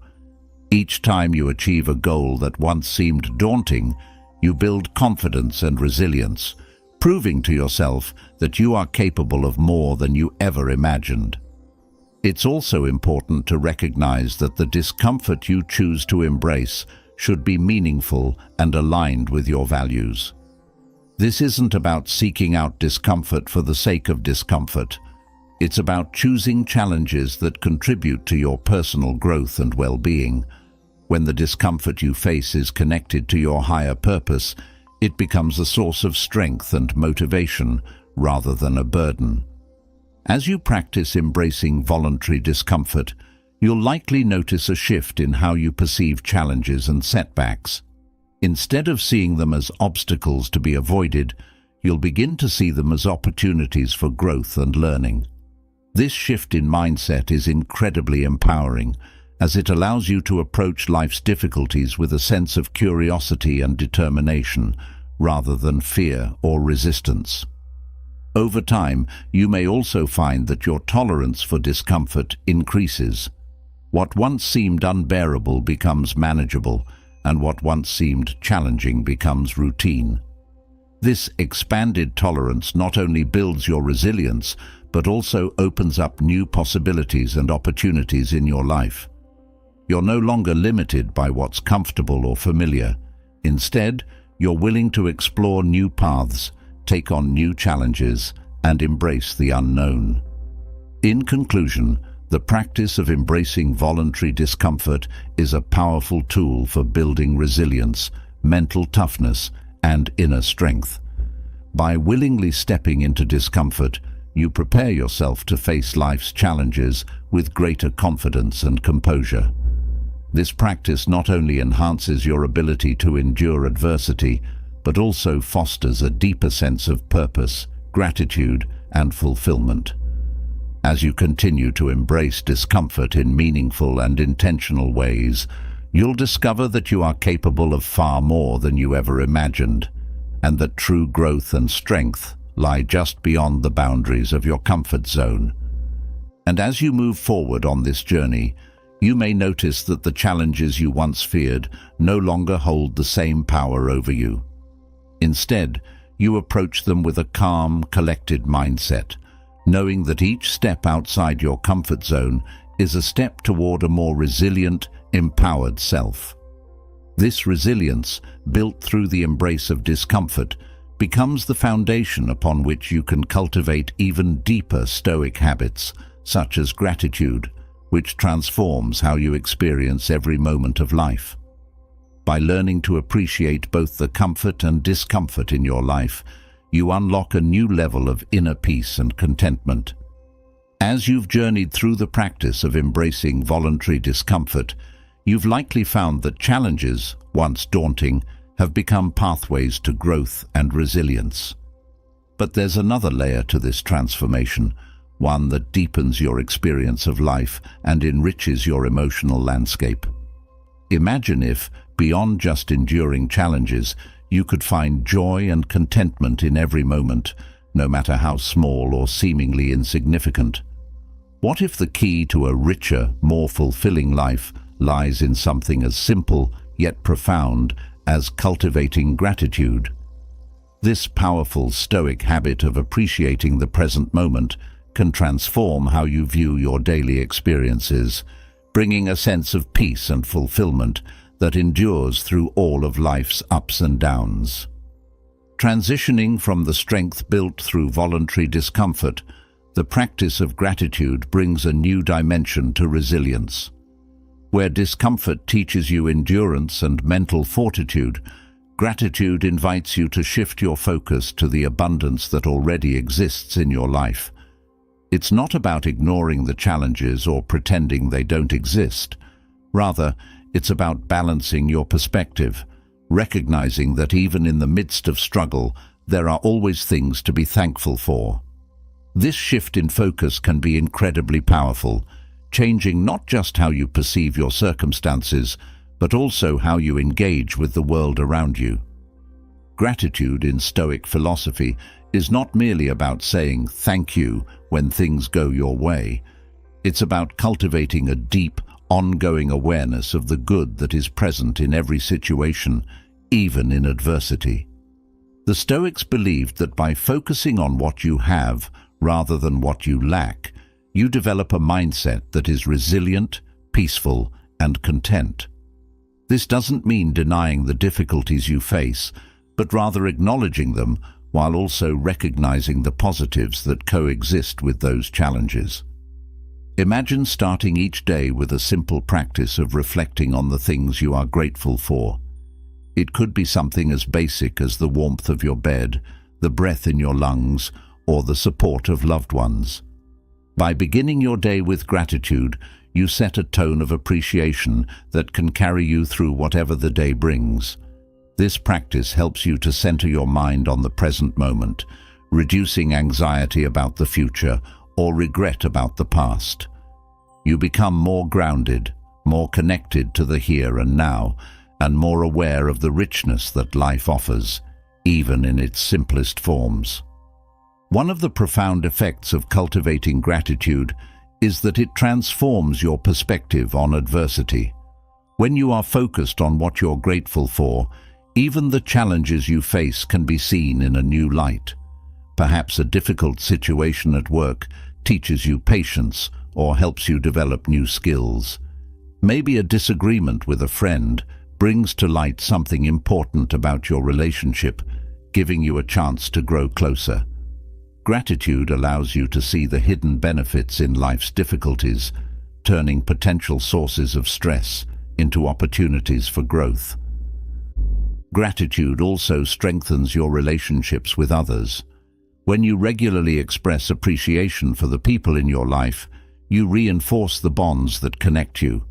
Each time you achieve a goal that once seemed daunting, you build confidence and resilience, proving to yourself that you are capable of more than you ever imagined. It's also important to recognize that the discomfort you choose to embrace should be meaningful and aligned with your values. This isn't about seeking out discomfort for the sake of discomfort. It's about choosing challenges that contribute to your personal growth and well-being. When the discomfort you face is connected to your higher purpose, it becomes a source of strength and motivation rather than a burden. As you practice embracing voluntary discomfort, you'll likely notice a shift in how you perceive challenges and setbacks. Instead of seeing them as obstacles to be avoided, you'll begin to see them as opportunities for growth and learning. This shift in mindset is incredibly empowering, as it allows you to approach life's difficulties with a sense of curiosity and determination, rather than fear or resistance. Over time, you may also find that your tolerance for discomfort increases. What once seemed unbearable becomes manageable, and what once seemed challenging becomes routine. This expanded tolerance not only builds your resilience, but also opens up new possibilities and opportunities in your life. You're no longer limited by what's comfortable or familiar. Instead, you're willing to explore new paths, take on new challenges, and embrace the unknown. In conclusion, the practice of embracing voluntary discomfort is a powerful tool for building resilience, mental toughness, and inner strength. By willingly stepping into discomfort, you prepare yourself to face life's challenges with greater confidence and composure. This practice not only enhances your ability to endure adversity, but also fosters a deeper sense of purpose, gratitude, and fulfillment. As you continue to embrace discomfort in meaningful and intentional ways, you'll discover that you are capable of far more than you ever imagined, and that true growth and strength lie just beyond the boundaries of your comfort zone. And as you move forward on this journey, you may notice that the challenges you once feared no longer hold the same power over you. Instead, you approach them with a calm, collected mindset, knowing that each step outside your comfort zone is a step toward a more resilient, empowered self. This resilience, built through the embrace of discomfort, becomes the foundation upon which you can cultivate even deeper Stoic habits, such as gratitude, which transforms how you experience every moment of life. By learning to appreciate both the comfort and discomfort in your life, you unlock a new level of inner peace and contentment. As you've journeyed through the practice of embracing voluntary discomfort, you've likely found that challenges, once daunting, have become pathways to growth and resilience. But there's another layer to this transformation, one that deepens your experience of life and enriches your emotional landscape. Imagine if, beyond just enduring challenges, you could find joy and contentment in every moment, no matter how small or seemingly insignificant. What if the key to a richer, more fulfilling life lies in something as simple yet profound as cultivating gratitude? This powerful Stoic habit of appreciating the present moment can transform how you view your daily experiences, bringing a sense of peace and fulfillment that endures through all of life's ups and downs. Transitioning from the strength built through voluntary discomfort, the practice of gratitude brings a new dimension to resilience. Where discomfort teaches you endurance and mental fortitude, gratitude invites you to shift your focus to the abundance that already exists in your life. It's not about ignoring the challenges or pretending they don't exist. Rather, it's about balancing your perspective, recognizing that even in the midst of struggle, there are always things to be thankful for. This shift in focus can be incredibly powerful, changing not just how you perceive your circumstances, but also how you engage with the world around you. Gratitude in Stoic philosophy is not merely about saying thank you when things go your way. It's about cultivating a deep, ongoing awareness of the good that is present in every situation, even in adversity. The Stoics believed that by focusing on what you have rather than what you lack, you develop a mindset that is resilient, peaceful, and content. This doesn't mean denying the difficulties you face, but rather acknowledging them while also recognizing the positives that coexist with those challenges. Imagine starting each day with a simple practice of reflecting on the things you are grateful for. It could be something as basic as the warmth of your bed, the breath in your lungs, or the support of loved ones. By beginning your day with gratitude, you set a tone of appreciation that can carry you through whatever the day brings. This practice helps you to center your mind on the present moment, reducing anxiety about the future or regret about the past. You become more grounded, more connected to the here and now, and more aware of the richness that life offers, even in its simplest forms. One of the profound effects of cultivating gratitude is that it transforms your perspective on adversity. When you are focused on what you're grateful for, even the challenges you face can be seen in a new light. Perhaps a difficult situation at work teaches you patience or helps you develop new skills. Maybe a disagreement with a friend brings to light something important about your relationship, giving you a chance to grow closer. Gratitude allows you to see the hidden benefits in life's difficulties, turning potential sources of stress into opportunities for growth. Gratitude also strengthens your relationships with others. When you regularly express appreciation for the people in your life, you reinforce the bonds that connect you.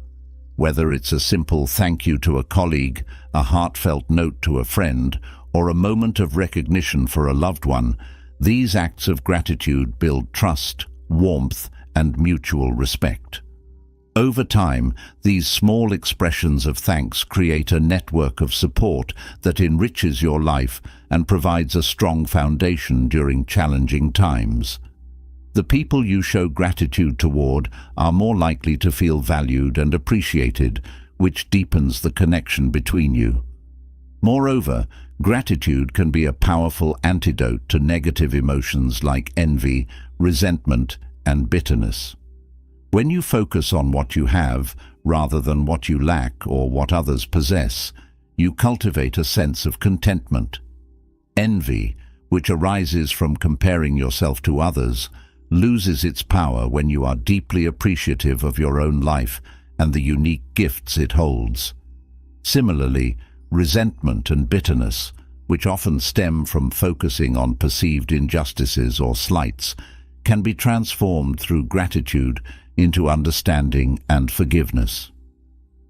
Whether it's a simple thank you to a colleague, a heartfelt note to a friend, or a moment of recognition for a loved one, these acts of gratitude build trust, warmth, and mutual respect. Over time, these small expressions of thanks create a network of support that enriches your life and provides a strong foundation during challenging times. The people you show gratitude toward are more likely to feel valued and appreciated, which deepens the connection between you. Moreover, gratitude can be a powerful antidote to negative emotions like envy, resentment, and bitterness. When you focus on what you have, rather than what you lack or what others possess, you cultivate a sense of contentment. Envy, which arises from comparing yourself to others, loses its power when you are deeply appreciative of your own life and the unique gifts it holds. Similarly, resentment and bitterness, which often stem from focusing on perceived injustices or slights, can be transformed through gratitude into understanding and forgiveness.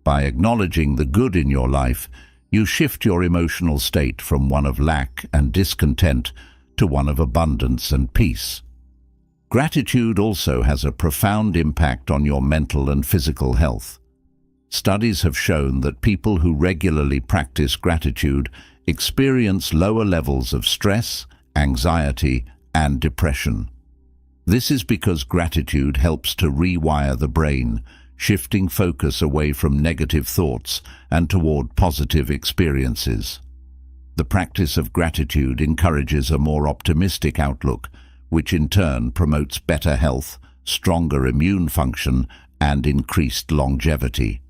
By acknowledging the good in your life, you shift your emotional state from one of lack and discontent to one of abundance and peace. Gratitude also has a profound impact on your mental and physical health. Studies have shown that people who regularly practice gratitude experience lower levels of stress, anxiety, and depression. This is because gratitude helps to rewire the brain, shifting focus away from negative thoughts and toward positive experiences. The practice of gratitude encourages a more optimistic outlook, which in turn promotes better health, stronger immune function, and increased longevity.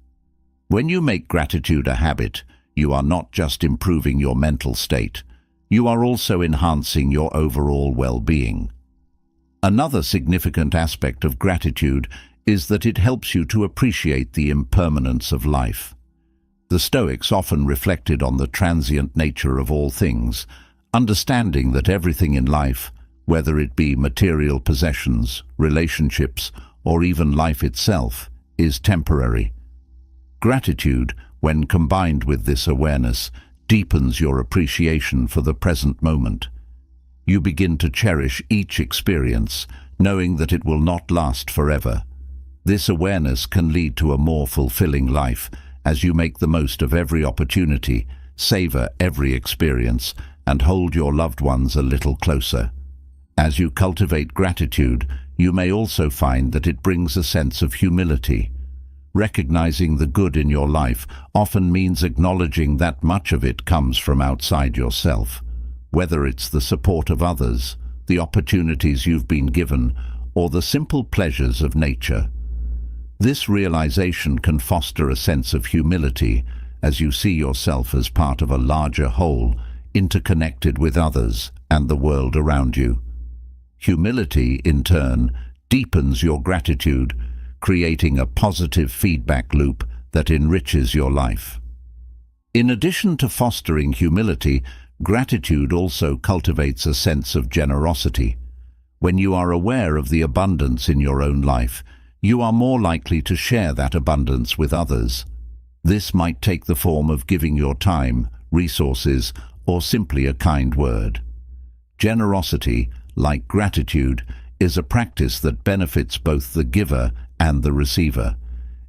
When you make gratitude a habit, you are not just improving your mental state, you are also enhancing your overall well-being. Another significant aspect of gratitude is that it helps you to appreciate the impermanence of life. The Stoics often reflected on the transient nature of all things, understanding that everything in life, whether it be material possessions, relationships, or even life itself, is temporary. Gratitude, when combined with this awareness, deepens your appreciation for the present moment. You begin to cherish each experience, knowing that it will not last forever. This awareness can lead to a more fulfilling life as you make the most of every opportunity, savor every experience, and hold your loved ones a little closer. As you cultivate gratitude, you may also find that it brings a sense of humility. Recognizing the good in your life often means acknowledging that much of it comes from outside yourself. Whether it's the support of others, the opportunities you've been given, or the simple pleasures of nature. This realization can foster a sense of humility as you see yourself as part of a larger whole, interconnected with others and the world around you. Humility, in turn, deepens your gratitude, creating a positive feedback loop that enriches your life. In addition to fostering humility, gratitude also cultivates a sense of generosity. When you are aware of the abundance in your own life, you are more likely to share that abundance with others. This might take the form of giving your time, resources, or simply a kind word. Generosity, like gratitude, is a practice that benefits both the giver and the receiver.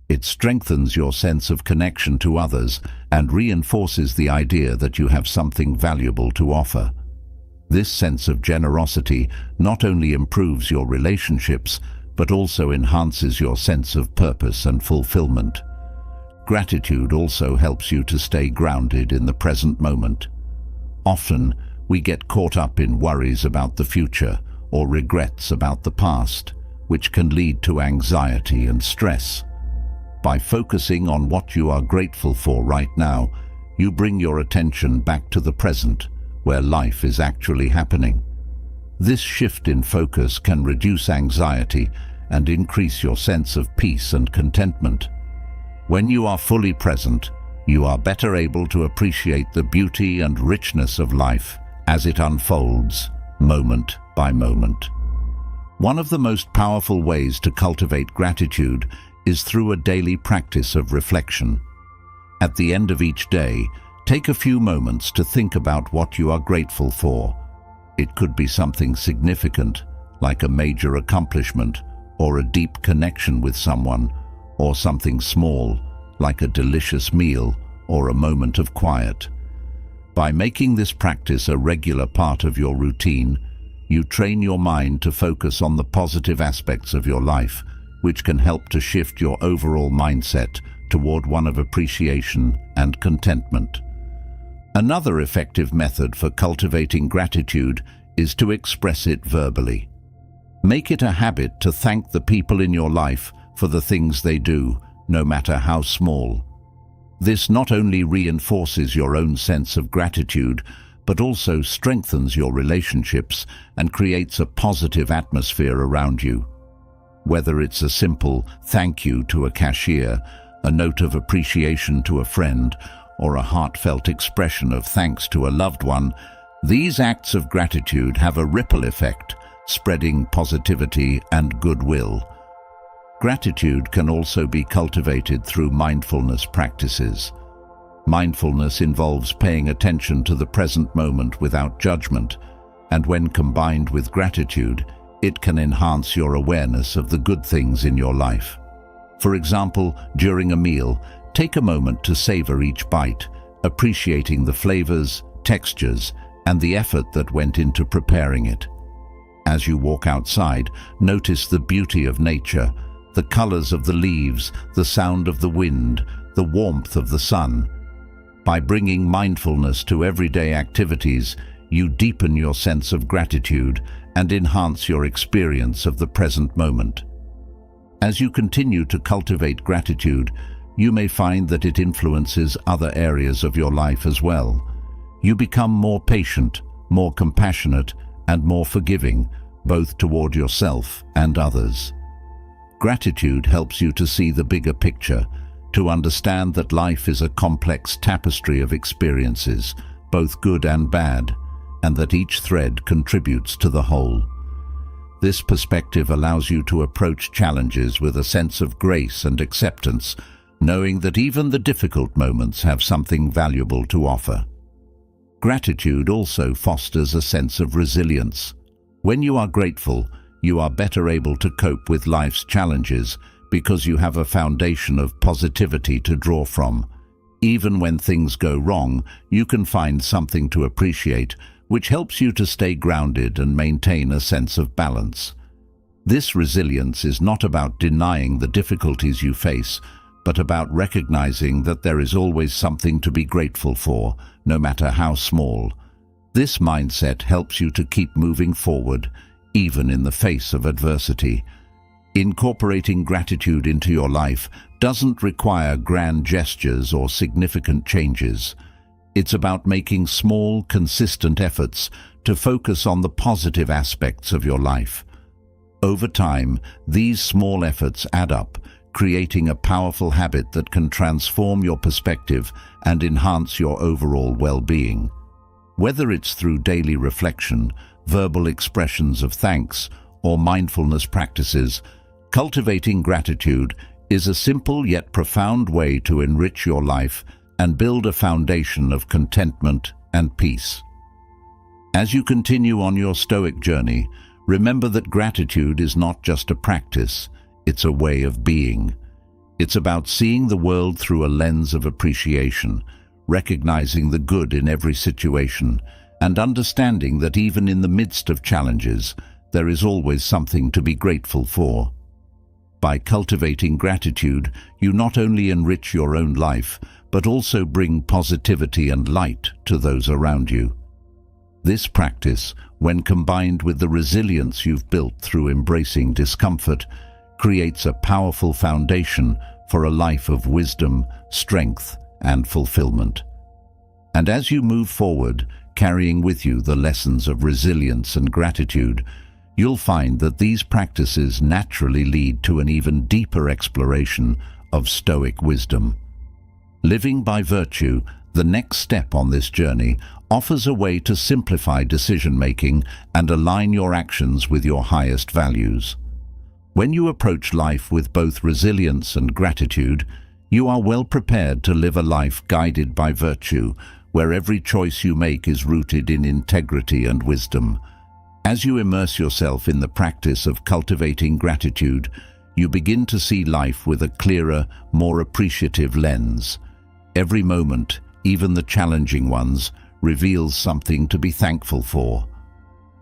It strengthens your sense of connection to others and reinforces the idea that you have something valuable to offer. This sense of generosity not only improves your relationships, but also enhances your sense of purpose and fulfillment. Gratitude also helps you to stay grounded in the present moment. Often, we get caught up in worries about the future or regrets about the past, which can lead to anxiety and stress. By focusing on what you are grateful for right now, you bring your attention back to the present, where life is actually happening. This shift in focus can reduce anxiety and increase your sense of peace and contentment. When you are fully present, you are better able to appreciate the beauty and richness of life as it unfolds, moment by moment. One of the most powerful ways to cultivate gratitude is through a daily practice of reflection. At the end of each day, take a few moments to think about what you are grateful for. It could be something significant, like a major accomplishment, or a deep connection with someone, or something small, like a delicious meal or a moment of quiet. By making this practice a regular part of your routine, you train your mind to focus on the positive aspects of your life, which can help to shift your overall mindset toward one of appreciation and contentment. Another effective method for cultivating gratitude is to express it verbally. Make it a habit to thank the people in your life for the things they do, no matter how small. This not only reinforces your own sense of gratitude, but also strengthens your relationships and creates a positive atmosphere around you. Whether it's a simple thank you to a cashier, a note of appreciation to a friend, or a heartfelt expression of thanks to a loved one, these acts of gratitude have a ripple effect, spreading positivity and goodwill. Gratitude can also be cultivated through mindfulness practices. Mindfulness involves paying attention to the present moment without judgment, and when combined with gratitude, it can enhance your awareness of the good things in your life. For example, during a meal, take a moment to savor each bite, appreciating the flavors, textures, and the effort that went into preparing it. As you walk outside, notice the beauty of nature, the colors of the leaves, the sound of the wind, the warmth of the sun. By bringing mindfulness to everyday activities, you deepen your sense of gratitude and enhance your experience of the present moment. As you continue to cultivate gratitude, you may find that it influences other areas of your life as well. You become more patient, more compassionate, and more forgiving, both toward yourself and others. Gratitude helps you to see the bigger picture, to understand that life is a complex tapestry of experiences, both good and bad, and that each thread contributes to the whole. This perspective allows you to approach challenges with a sense of grace and acceptance, knowing that even the difficult moments have something valuable to offer. Gratitude also fosters a sense of resilience. When you are grateful, you are better able to cope with life's challenges because you have a foundation of positivity to draw from. Even when things go wrong, you can find something to appreciate, which helps you to stay grounded and maintain a sense of balance. This resilience is not about denying the difficulties you face, but about recognizing that there is always something to be grateful for, no matter how small. This mindset helps you to keep moving forward, even in the face of adversity. Incorporating gratitude into your life doesn't require grand gestures or significant changes. It's about making small, consistent efforts to focus on the positive aspects of your life. Over time, these small efforts add up, creating a powerful habit that can transform your perspective and enhance your overall well-being. Whether it's through daily reflection, verbal expressions of thanks, or mindfulness practices, cultivating gratitude is a simple yet profound way to enrich your life and build a foundation of contentment and peace. As you continue on your Stoic journey, remember that gratitude is not just a practice, it's a way of being. It's about seeing the world through a lens of appreciation, recognizing the good in every situation, and understanding that even in the midst of challenges, there is always something to be grateful for. By cultivating gratitude, you not only enrich your own life, but also bring positivity and light to those around you. This practice, when combined with the resilience you've built through embracing discomfort, creates a powerful foundation for a life of wisdom, strength, and fulfillment. And as you move forward, carrying with you the lessons of resilience and gratitude, you'll find that these practices naturally lead to an even deeper exploration of Stoic wisdom. Living by virtue, the next step on this journey, offers a way to simplify decision-making and align your actions with your highest values. When you approach life with both resilience and gratitude, you are well prepared to live a life guided by virtue, where every choice you make is rooted in integrity and wisdom. As you immerse yourself in the practice of cultivating gratitude, you begin to see life with a clearer, more appreciative lens. Every moment, even the challenging ones, reveals something to be thankful for.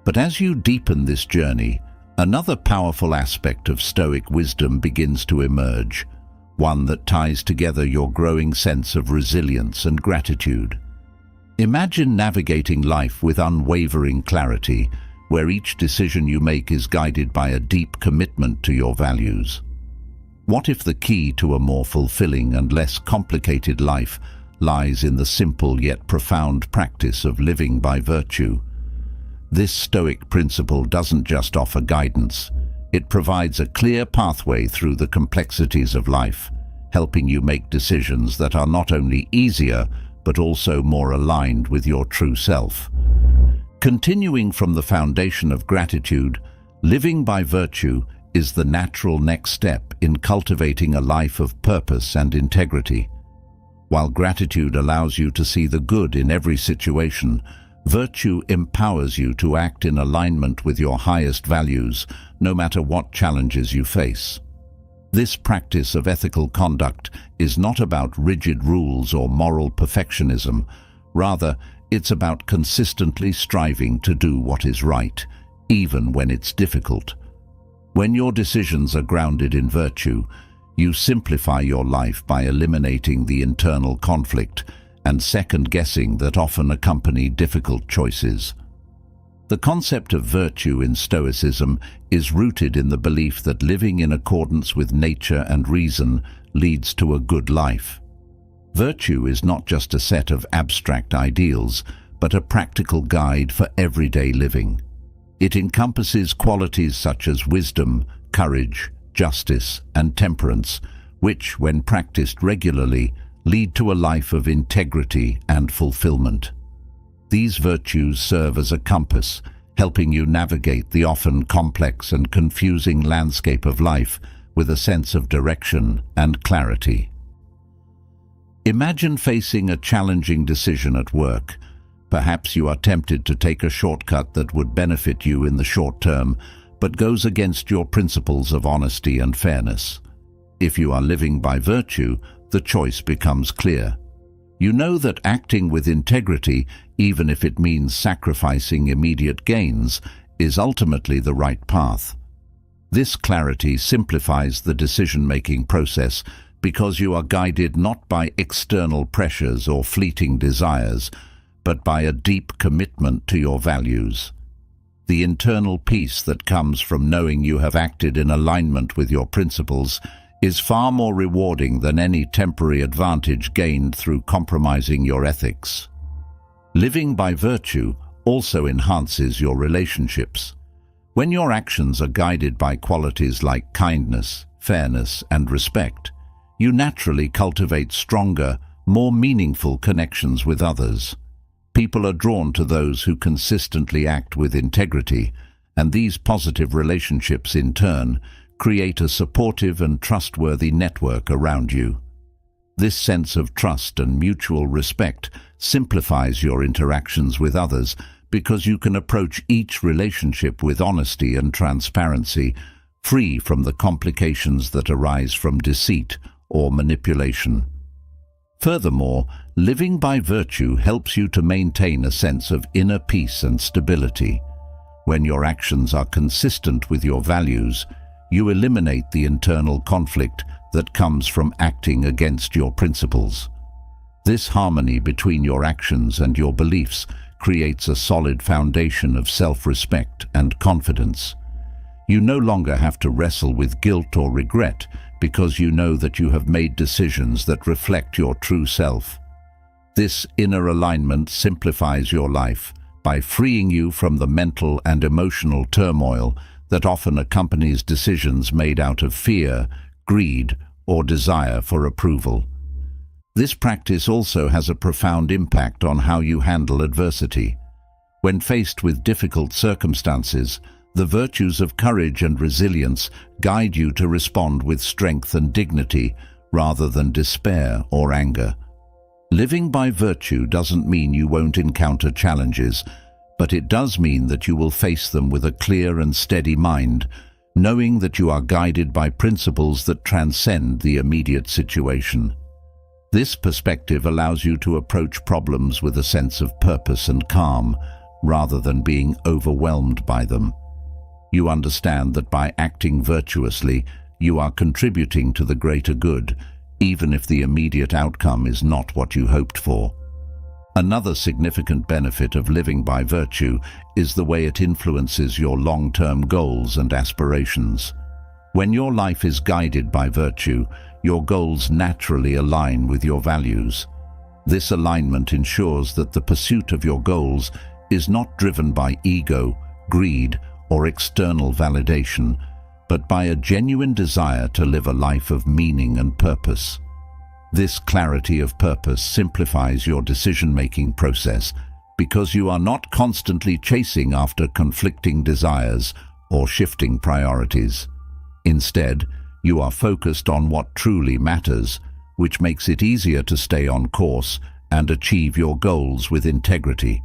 But as you deepen this journey, another powerful aspect of Stoic wisdom begins to emerge, one that ties together your growing sense of resilience and gratitude. Imagine navigating life with unwavering clarity, where each decision you make is guided by a deep commitment to your values. What if the key to a more fulfilling and less complicated life lies in the simple yet profound practice of living by virtue? This Stoic principle doesn't just offer guidance, it provides a clear pathway through the complexities of life, helping you make decisions that are not only easier, but also more aligned with your true self. Continuing from the foundation of gratitude, living by virtue is the natural next step in cultivating a life of purpose and integrity. While gratitude allows you to see the good in every situation, virtue empowers you to act in alignment with your highest values, no matter what challenges you face. This practice of ethical conduct is not about rigid rules or moral perfectionism. Rather, it's about consistently striving to do what is right, even when it's difficult. When your decisions are grounded in virtue, you simplify your life by eliminating the internal conflict and second-guessing that often accompany difficult choices. The concept of virtue in Stoicism is rooted in the belief that living in accordance with nature and reason leads to a good life. Virtue is not just a set of abstract ideals, but a practical guide for everyday living. It encompasses qualities such as wisdom, courage, justice, and temperance, which, when practiced regularly, lead to a life of integrity and fulfillment. These virtues serve as a compass, helping you navigate the often complex and confusing landscape of life with a sense of direction and clarity. Imagine facing a challenging decision at work. Perhaps you are tempted to take a shortcut that would benefit you in the short term, but goes against your principles of honesty and fairness. If you are living by virtue, the choice becomes clear. You know that acting with integrity, even if it means sacrificing immediate gains, is ultimately the right path. This clarity simplifies the decision-making process because you are guided not by external pressures or fleeting desires, but by a deep commitment to your values. The internal peace that comes from knowing you have acted in alignment with your principles is far more rewarding than any temporary advantage gained through compromising your ethics. Living by virtue also enhances your relationships. When your actions are guided by qualities like kindness, fairness, and respect, you naturally cultivate stronger, more meaningful connections with others. People are drawn to those who consistently act with integrity, and these positive relationships in turn create a supportive and trustworthy network around you. This sense of trust and mutual respect simplifies your interactions with others because you can approach each relationship with honesty and transparency, free from the complications that arise from deceit or manipulation. Furthermore, living by virtue helps you to maintain a sense of inner peace and stability. When your actions are consistent with your values, you eliminate the internal conflict that comes from acting against your principles. This harmony between your actions and your beliefs creates a solid foundation of self-respect and confidence. You no longer have to wrestle with guilt or regret because you know that you have made decisions that reflect your true self. This inner alignment simplifies your life by freeing you from the mental and emotional turmoil that often accompanies decisions made out of fear, greed, or desire for approval. This practice also has a profound impact on how you handle adversity. When faced with difficult circumstances, the virtues of courage and resilience guide you to respond with strength and dignity rather than despair or anger. Living by virtue doesn't mean you won't encounter challenges, but it does mean that you will face them with a clear and steady mind, knowing that you are guided by principles that transcend the immediate situation. This perspective allows you to approach problems with a sense of purpose and calm, rather than being overwhelmed by them. You understand that by acting virtuously, you are contributing to the greater good, even if the immediate outcome is not what you hoped for. Another significant benefit of living by virtue is the way it influences your long-term goals and aspirations. When your life is guided by virtue, your goals naturally align with your values. This alignment ensures that the pursuit of your goals is not driven by ego, greed, or external validation, but by a genuine desire to live a life of meaning and purpose. This clarity of purpose simplifies your decision-making process because you are not constantly chasing after conflicting desires or shifting priorities. Instead, you are focused on what truly matters, which makes it easier to stay on course and achieve your goals with integrity.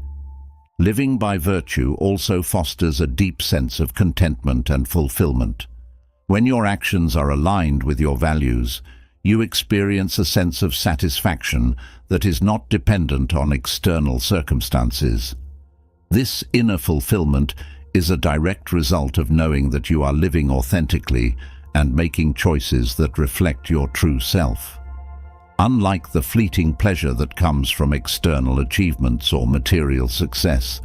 Living by virtue also fosters a deep sense of contentment and fulfillment. When your actions are aligned with your values, you experience a sense of satisfaction that is not dependent on external circumstances. This inner fulfillment is a direct result of knowing that you are living authentically and making choices that reflect your true self. Unlike the fleeting pleasure that comes from external achievements or material success,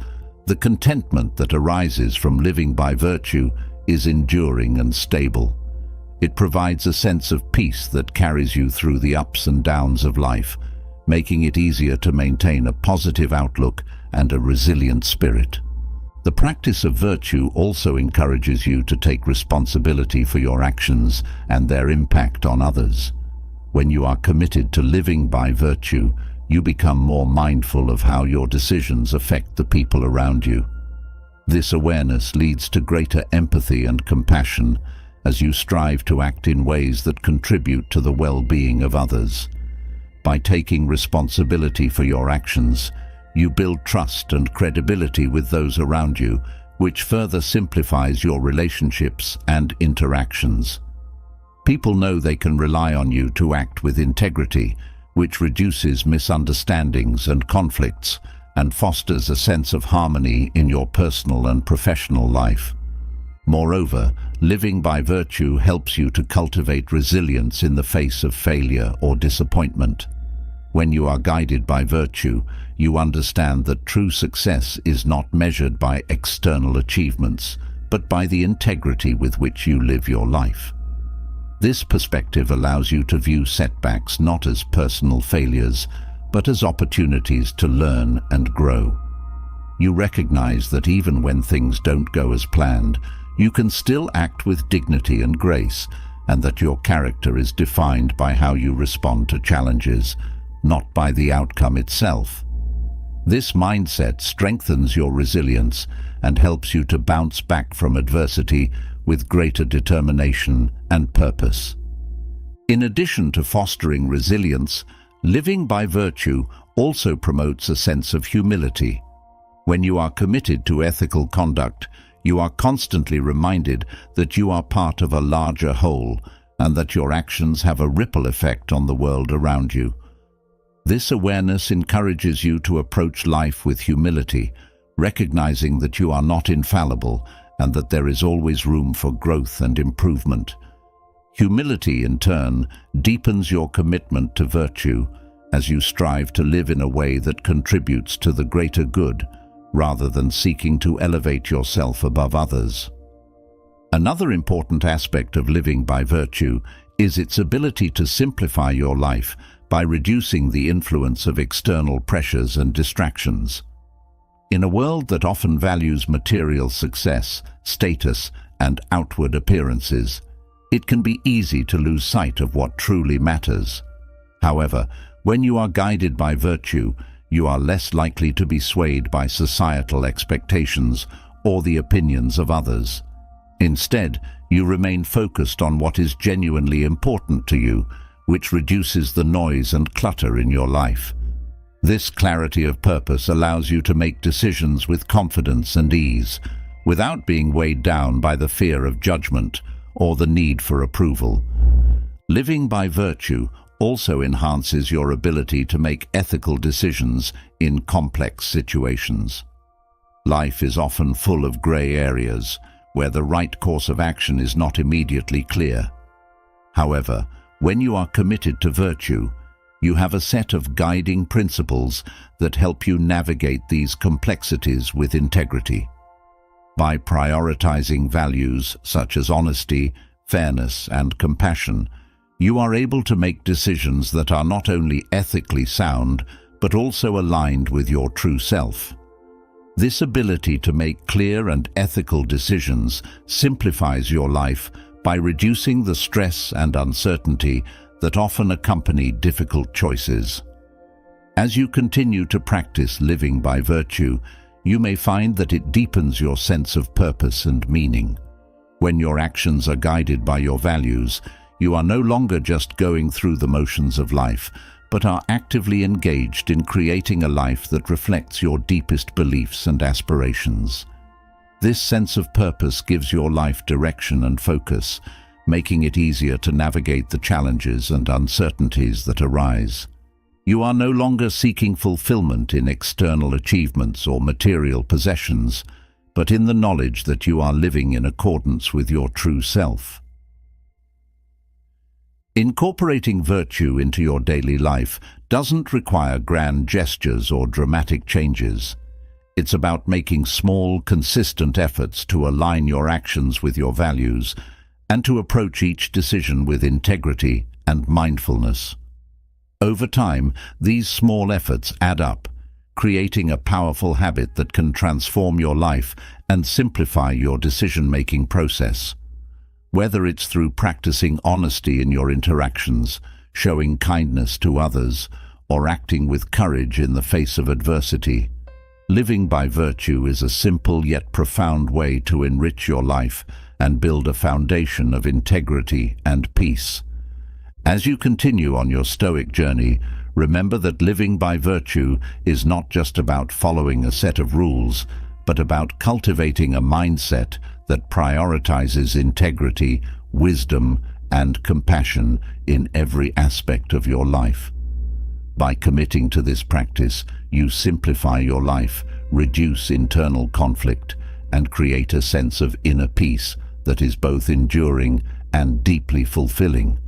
the contentment that arises from living by virtue is enduring and stable. It provides a sense of peace that carries you through the ups and downs of life, making it easier to maintain a positive outlook and a resilient spirit. The practice of virtue also encourages you to take responsibility for your actions and their impact on others. When you are committed to living by virtue, you become more mindful of how your decisions affect the people around you. This awareness leads to greater empathy and compassion as you strive to act in ways that contribute to the well-being of others. By taking responsibility for your actions, you build trust and credibility with those around you, which further simplifies your relationships and interactions. People know they can rely on you to act with integrity, which reduces misunderstandings and conflicts and fosters a sense of harmony in your personal and professional life. Moreover, living by virtue helps you to cultivate resilience in the face of failure or disappointment. When you are guided by virtue, you understand that true success is not measured by external achievements, but by the integrity with which you live your life. This perspective allows you to view setbacks not as personal failures, but as opportunities to learn and grow. You recognize that even when things don't go as planned, you can still act with dignity and grace, and that your character is defined by how you respond to challenges, not by the outcome itself. This mindset strengthens your resilience and helps you to bounce back from adversity with greater determination and purpose. In addition to fostering resilience, living by virtue also promotes a sense of humility. When you are committed to ethical conduct, you are constantly reminded that you are part of a larger whole and that your actions have a ripple effect on the world around you. This awareness encourages you to approach life with humility, recognizing that you are not infallible and that there is always room for growth and improvement. Humility, in turn, deepens your commitment to virtue as you strive to live in a way that contributes to the greater good, rather than seeking to elevate yourself above others. Another important aspect of living by virtue is its ability to simplify your life by reducing the influence of external pressures and distractions. In a world that often values material success, status, and outward appearances, it can be easy to lose sight of what truly matters. However, When you are guided by virtue, you are less likely to be swayed by societal expectations or the opinions of others. Instead, you remain focused on what is genuinely important to you, which reduces the noise and clutter in your life. This clarity of purpose allows you to make decisions with confidence and ease, without being weighed down by the fear of judgment or the need for approval. Living by virtue also enhances your ability to make ethical decisions in complex situations. Life is often full of gray areas where the right course of action is not immediately clear. However, when you are committed to virtue, you have a set of guiding principles that help you navigate these complexities with integrity. By prioritizing values such as honesty, fairness, and compassion, you are able to make decisions that are not only ethically sound, but also aligned with your true self. This ability to make clear and ethical decisions simplifies your life by reducing the stress and uncertainty that often accompany difficult choices. As you continue to practice living by virtue, you may find that it deepens your sense of purpose and meaning. When your actions are guided by your values, you are no longer just going through the motions of life, but are actively engaged in creating a life that reflects your deepest beliefs and aspirations. This sense of purpose gives your life direction and focus, making it easier to navigate the challenges and uncertainties that arise. You are no longer seeking fulfillment in external achievements or material possessions, but in the knowledge that you are living in accordance with your true self. Incorporating virtue into your daily life doesn't require grand gestures or dramatic changes. It's about making small, consistent efforts to align your actions with your values and to approach each decision with integrity and mindfulness. Over time, these small efforts add up, creating a powerful habit that can transform your life and simplify your decision-making process. Whether it's through practicing honesty in your interactions, showing kindness to others, or acting with courage in the face of adversity, living by virtue is a simple yet profound way to enrich your life and build a foundation of integrity and peace. As you continue on your Stoic journey, remember that living by virtue is not just about following a set of rules, but about cultivating a mindset that prioritizes integrity, wisdom, and compassion in every aspect of your life. By committing to this practice, you simplify your life, reduce internal conflict, and create a sense of inner peace that is both enduring and deeply fulfilling.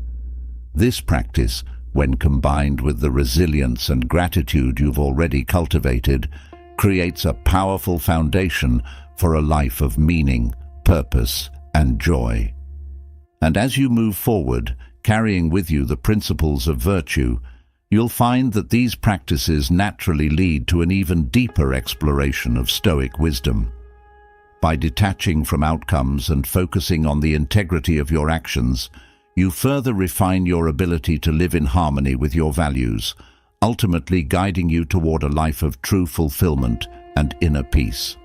This practice, when combined with the resilience and gratitude you've already cultivated, creates a powerful foundation for a life of meaning, purpose, and joy. And as you move forward, carrying with you the principles of virtue, you'll find that these practices naturally lead to an even deeper exploration of Stoic wisdom. By detaching from outcomes and focusing on the integrity of your actions, you further refine your ability to live in harmony with your values, ultimately guiding you toward a life of true fulfillment and inner peace.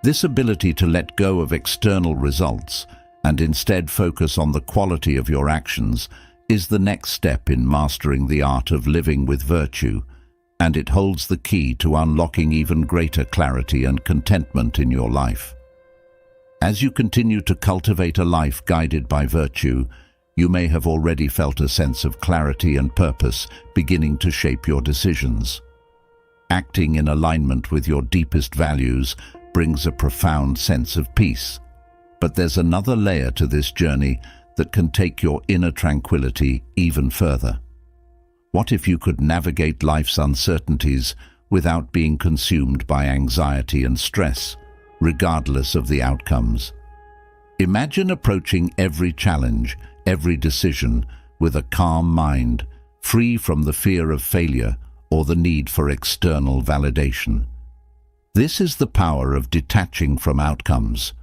This ability to let go of external results and instead focus on the quality of your actions is the next step in mastering the art of living with virtue, and it holds the key to unlocking even greater clarity and contentment in your life. As you continue to cultivate a life guided by virtue, you may have already felt a sense of clarity and purpose beginning to shape your decisions. Acting in alignment with your deepest values brings a profound sense of peace. But there's another layer to this journey that can take your inner tranquility even further. What if you could navigate life's uncertainties without being consumed by anxiety and stress, regardless of the outcomes? Imagine approaching every challenge, every decision, with a calm mind, free from the fear of failure or the need for external validation. This is the power of detaching from outcomes,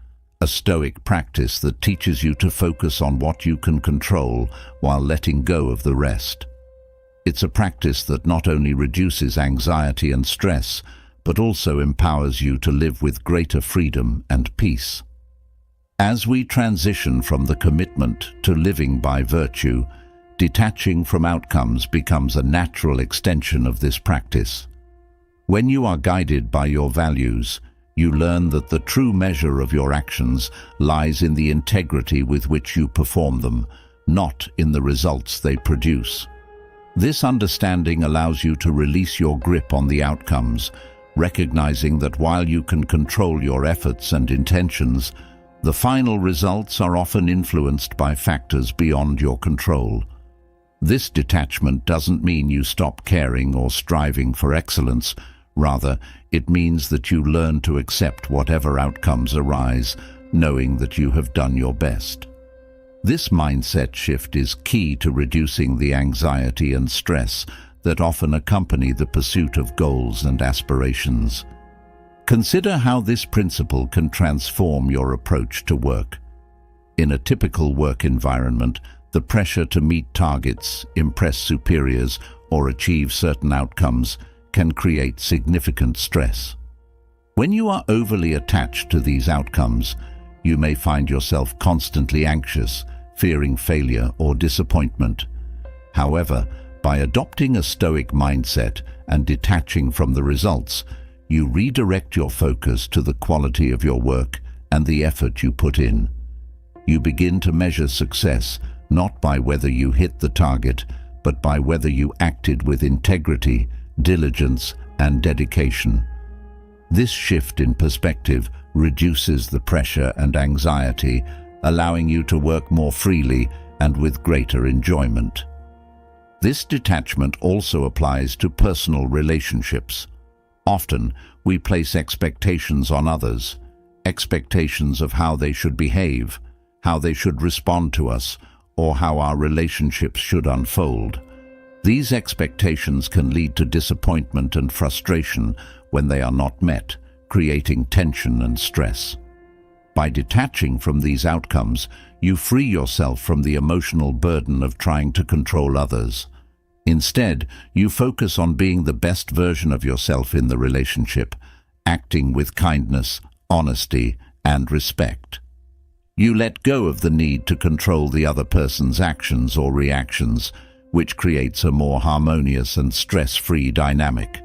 a Stoic practice that teaches you to focus on what you can control while letting go of the rest. It's a practice that not only reduces anxiety and stress, but also empowers you to live with greater freedom and peace. As we transition from the commitment to living by virtue, detaching from outcomes becomes a natural extension of this practice. When you are guided by your values, you learn that the true measure of your actions lies in the integrity with which you perform them, not in the results they produce. This understanding allows you to release your grip on the outcomes, recognizing that while you can control your efforts and intentions, the final results are often influenced by factors beyond your control. This detachment doesn't mean you stop caring or striving for excellence. Rather, it means that you learn to accept whatever outcomes arise, knowing that you have done your best. This mindset shift is key to reducing the anxiety and stress that often accompany the pursuit of goals and aspirations. Consider how this principle can transform your approach to work. In a typical work environment, the pressure to meet targets, impress superiors, or achieve certain outcomes can create significant stress. When you are overly attached to these outcomes, you may find yourself constantly anxious, fearing failure or disappointment. However, by adopting a Stoic mindset and detaching from the results, you redirect your focus to the quality of your work and the effort you put in. You begin to measure success not by whether you hit the target, but by whether you acted with integrity, diligence, and dedication. This shift in perspective reduces the pressure and anxiety, allowing you to work more freely and with greater enjoyment. This detachment also applies to personal relationships. Often, we place expectations on others, expectations of how they should behave, how they should respond to us, or how our relationships should unfold. These expectations can lead to disappointment and frustration when they are not met, creating tension and stress. By detaching from these outcomes, you free yourself from the emotional burden of trying to control others. Instead, you focus on being the best version of yourself in the relationship, acting with kindness, honesty, and respect. You let go of the need to control the other person's actions or reactions, which creates a more harmonious and stress-free dynamic.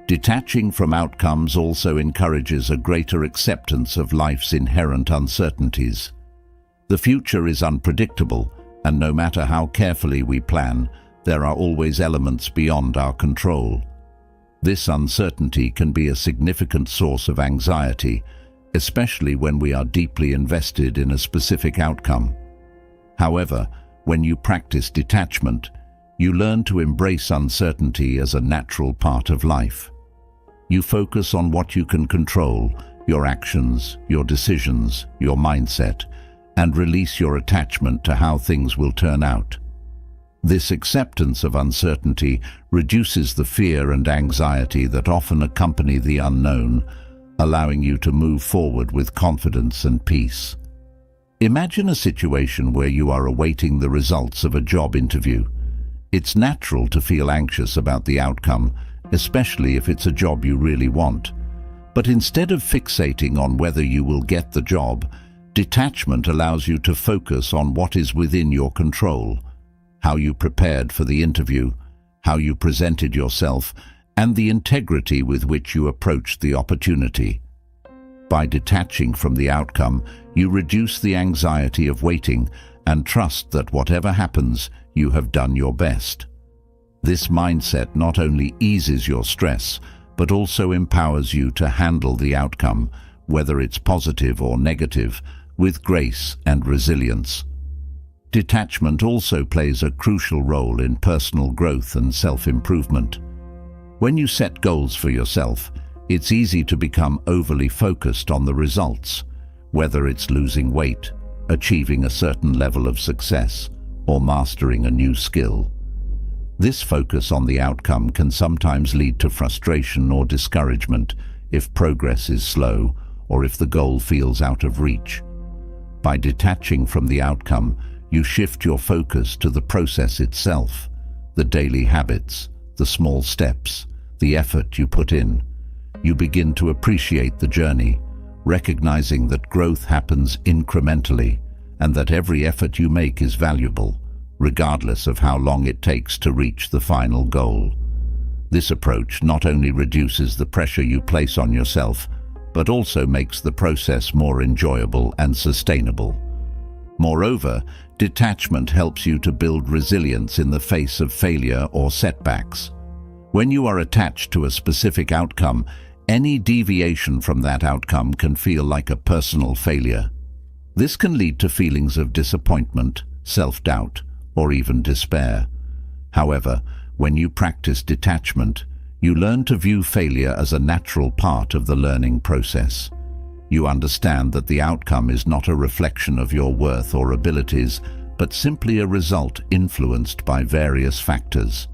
Detaching from outcomes also encourages a greater acceptance of life's inherent uncertainties. The future is unpredictable, and no matter how carefully we plan, there are always elements beyond our control. This uncertainty can be a significant source of anxiety, especially when we are deeply invested in a specific outcome. However, when you practice detachment, you learn to embrace uncertainty as a natural part of life. You focus on what you can control, your actions, your decisions, your mindset, and release your attachment to how things will turn out. This acceptance of uncertainty reduces the fear and anxiety that often accompany the unknown, allowing you to move forward with confidence and peace. Imagine a situation where you are awaiting the results of a job interview. It's natural to feel anxious about the outcome, especially if it's a job you really want. But instead of fixating on whether you will get the job, detachment allows you to focus on what is within your control: how you prepared for the interview, how you presented yourself, and the integrity with which you approached the opportunity. By detaching from the outcome, you reduce the anxiety of waiting and trust that whatever happens, you have done your best. This mindset not only eases your stress, but also empowers you to handle the outcome, whether it's positive or negative, with grace and resilience. Detachment also plays a crucial role in personal growth and self-improvement. When you set goals for yourself, it's easy to become overly focused on the results, whether it's losing weight, achieving a certain level of success, or mastering a new skill. This focus on the outcome can sometimes lead to frustration or discouragement if progress is slow or if the goal feels out of reach. By detaching from the outcome, you shift your focus to the process itself, the daily habits, the small steps, the effort you put in. You begin to appreciate the journey, recognizing that growth happens incrementally and that every effort you make is valuable, regardless of how long it takes to reach the final goal. This approach not only reduces the pressure you place on yourself, but also makes the process more enjoyable and sustainable. Moreover, detachment helps you to build resilience in the face of failure or setbacks. When you are attached to a specific outcome, any deviation from that outcome can feel like a personal failure. This can lead to feelings of disappointment, self-doubt, or even despair. However, when you practice detachment, you learn to view failure as a natural part of the learning process. You understand that the outcome is not a reflection of your worth or abilities, but simply a result influenced by various factors.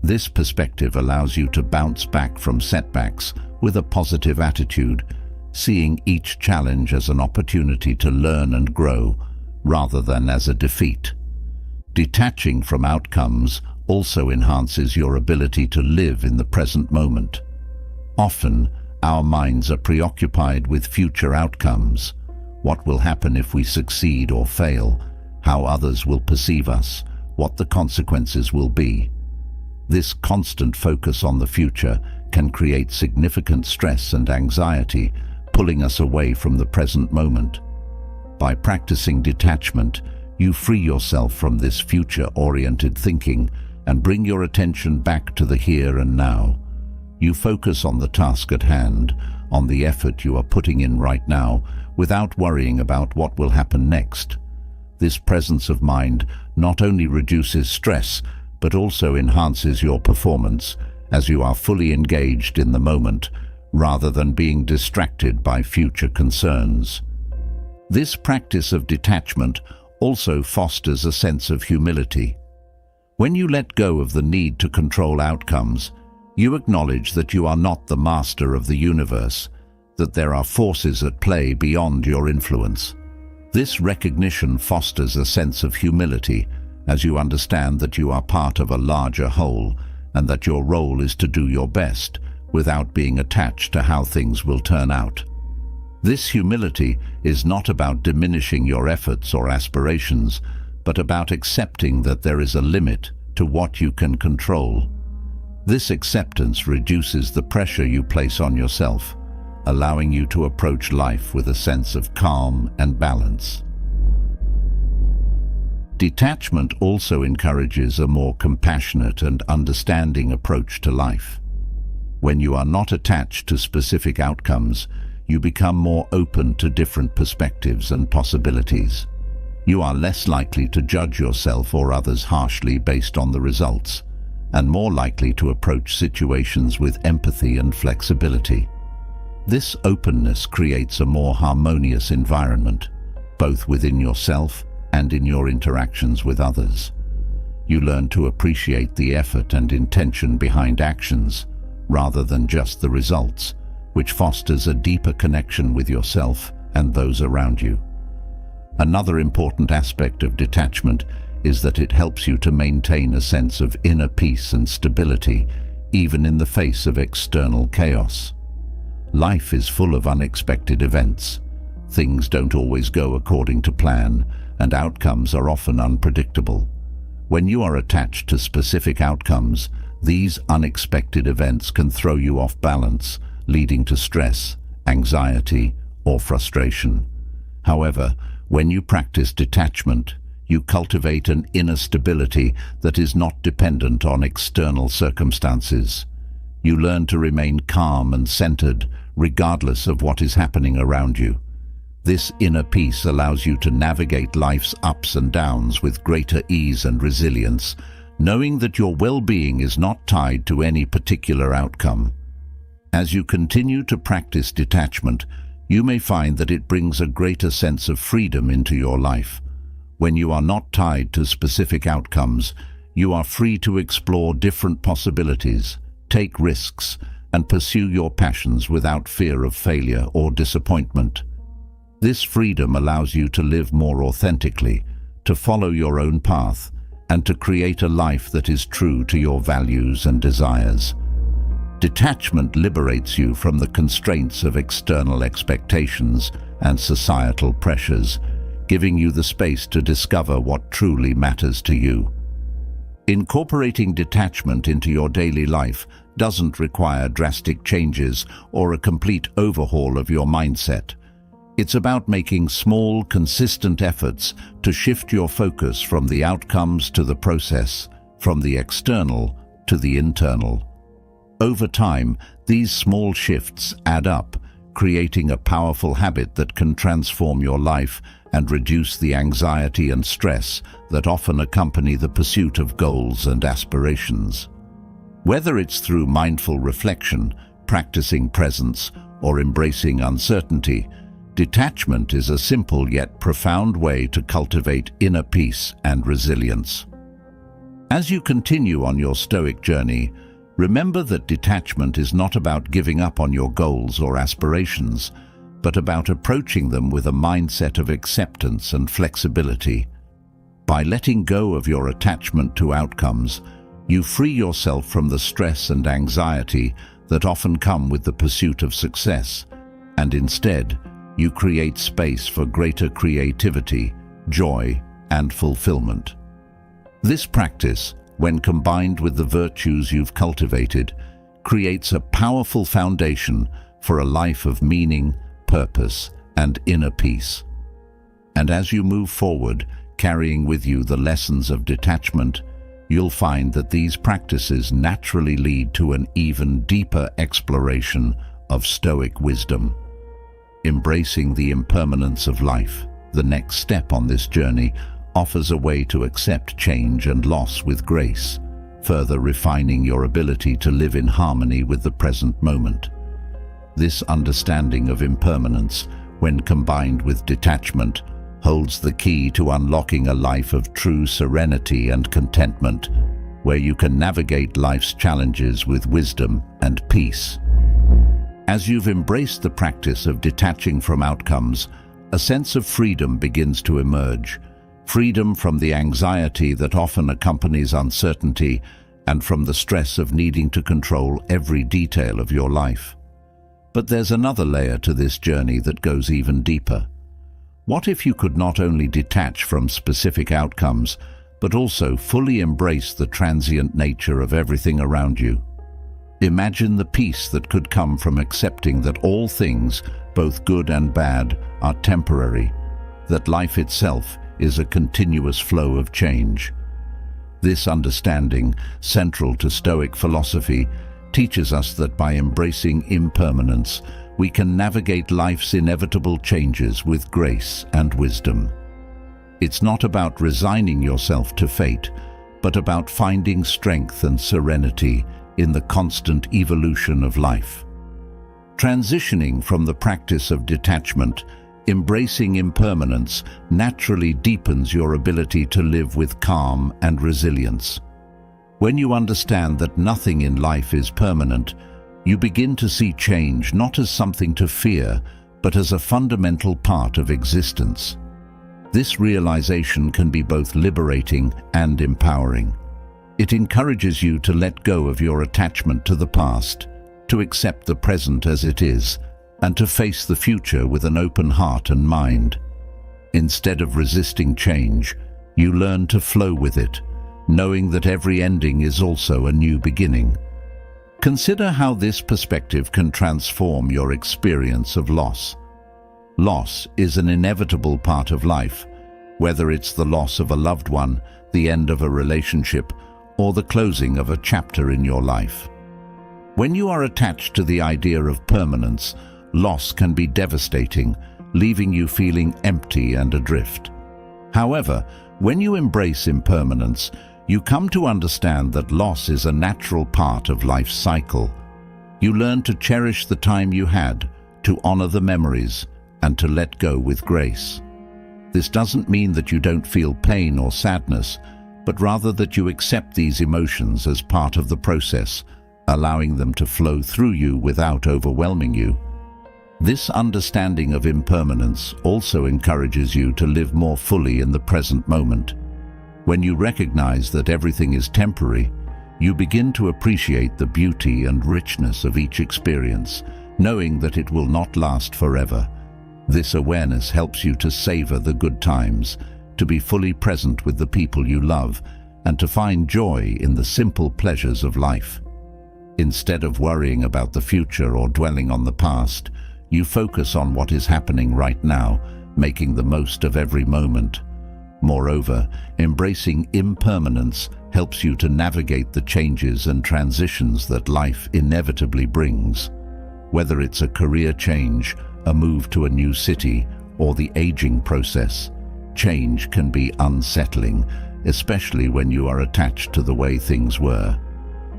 This perspective allows you to bounce back from setbacks with a positive attitude, seeing each challenge as an opportunity to learn and grow, rather than as a defeat. Detaching from outcomes also enhances your ability to live in the present moment. Often, our minds are preoccupied with future outcomes. What will happen if we succeed or fail? How others will perceive us? What the consequences will be? This constant focus on the future can create significant stress and anxiety, pulling us away from the present moment. By practicing detachment, you free yourself from this future-oriented thinking and bring your attention back to the here and now. You focus on the task at hand, on the effort you are putting in right now, without worrying about what will happen next. This presence of mind not only reduces stress, but also enhances your performance, as you are fully engaged in the moment, rather than being distracted by future concerns. This practice of detachment also fosters a sense of humility. When you let go of the need to control outcomes, you acknowledge that you are not the master of the universe, that there are forces at play beyond your influence. This recognition fosters a sense of humility, as you understand that you are part of a larger whole and that your role is to do your best without being attached to how things will turn out. This humility is not about diminishing your efforts or aspirations, but about accepting that there is a limit to what you can control. This acceptance reduces the pressure you place on yourself, allowing you to approach life with a sense of calm and balance. Detachment also encourages a more compassionate and understanding approach to life. When you are not attached to specific outcomes, you become more open to different perspectives and possibilities. You are less likely to judge yourself or others harshly based on the results, and more likely to approach situations with empathy and flexibility. This openness creates a more harmonious environment, both within yourself and in your interactions with others. You learn to appreciate the effort and intention behind actions, rather than just the results, which fosters a deeper connection with yourself and those around you. Another important aspect of detachment is that it helps you to maintain a sense of inner peace and stability, even in the face of external chaos. Life is full of unexpected events. Things don't always go according to plan, and outcomes are often unpredictable. When you are attached to specific outcomes, these unexpected events can throw you off balance, leading to stress, anxiety, or frustration. However, when you practice detachment, you cultivate an inner stability that is not dependent on external circumstances. You learn to remain calm and centered, regardless of what is happening around you. This inner peace allows you to navigate life's ups and downs with greater ease and resilience, knowing that your well-being is not tied to any particular outcome. As you continue to practice detachment, you may find that it brings a greater sense of freedom into your life. When you are not tied to specific outcomes, you are free to explore different possibilities, take risks, and pursue your passions without fear of failure or disappointment. This freedom allows you to live more authentically, to follow your own path, and to create a life that is true to your values and desires. Detachment liberates you from the constraints of external expectations and societal pressures, giving you the space to discover what truly matters to you. Incorporating detachment into your daily life doesn't require drastic changes or a complete overhaul of your mindset. It's about making small, consistent efforts to shift your focus from the outcomes to the process, from the external to the internal. Over time, these small shifts add up, creating a powerful habit that can transform your life and reduce the anxiety and stress that often accompany the pursuit of goals and aspirations. Whether it's through mindful reflection, practicing presence, or embracing uncertainty, detachment is a simple yet profound way to cultivate inner peace and resilience. As you continue on your Stoic journey, remember that detachment is not about giving up on your goals or aspirations, but about approaching them with a mindset of acceptance and flexibility. By letting go of your attachment to outcomes, you free yourself from the stress and anxiety that often come with the pursuit of success, and instead, you create space for greater creativity, joy, and fulfillment. This practice, when combined with the virtues you've cultivated, creates a powerful foundation for a life of meaning, purpose, and inner peace. And as you move forward, carrying with you the lessons of detachment, you'll find that these practices naturally lead to an even deeper exploration of Stoic wisdom. Embracing the impermanence of life, the next step on this journey, offers a way to accept change and loss with grace, further refining your ability to live in harmony with the present moment. This understanding of impermanence, when combined with detachment, holds the key to unlocking a life of true serenity and contentment, where you can navigate life's challenges with wisdom and peace. As you've embraced the practice of detaching from outcomes, a sense of freedom begins to emerge. Freedom from the anxiety that often accompanies uncertainty and from the stress of needing to control every detail of your life. But there's another layer to this journey that goes even deeper. What if you could not only detach from specific outcomes, but also fully embrace the transient nature of everything around you? Imagine the peace that could come from accepting that all things, both good and bad, are temporary, that life itself is a continuous flow of change. This understanding, central to Stoic philosophy, teaches us that by embracing impermanence, we can navigate life's inevitable changes with grace and wisdom. It's not about resigning yourself to fate, but about finding strength and serenity in the constant evolution of life. Transitioning from the practice of detachment, embracing impermanence naturally deepens your ability to live with calm and resilience. When you understand that nothing in life is permanent, you begin to see change not as something to fear, but as a fundamental part of existence. This realization can be both liberating and empowering. It encourages you to let go of your attachment to the past, to accept the present as it is, and to face the future with an open heart and mind. Instead of resisting change, you learn to flow with it, knowing that every ending is also a new beginning. Consider how this perspective can transform your experience of loss. Loss is an inevitable part of life, whether it's the loss of a loved one, the end of a relationship, or the closing of a chapter in your life. When you are attached to the idea of permanence, loss can be devastating, leaving you feeling empty and adrift. However, when you embrace impermanence, you come to understand that loss is a natural part of life's cycle. You learn to cherish the time you had, to honor the memories, and to let go with grace. This doesn't mean that you don't feel pain or sadness, but rather that you accept these emotions as part of the process, allowing them to flow through you without overwhelming you. This understanding of impermanence also encourages you to live more fully in the present moment. When you recognize that everything is temporary, you begin to appreciate the beauty and richness of each experience, knowing that it will not last forever. This awareness helps you to savor the good times, to be fully present with the people you love, and to find joy in the simple pleasures of life. Instead of worrying about the future or dwelling on the past, you focus on what is happening right now, making the most of every moment. Moreover, embracing impermanence helps you to navigate the changes and transitions that life inevitably brings. Whether it's a career change, a move to a new city, or the aging process, change can be unsettling, especially when you are attached to the way things were.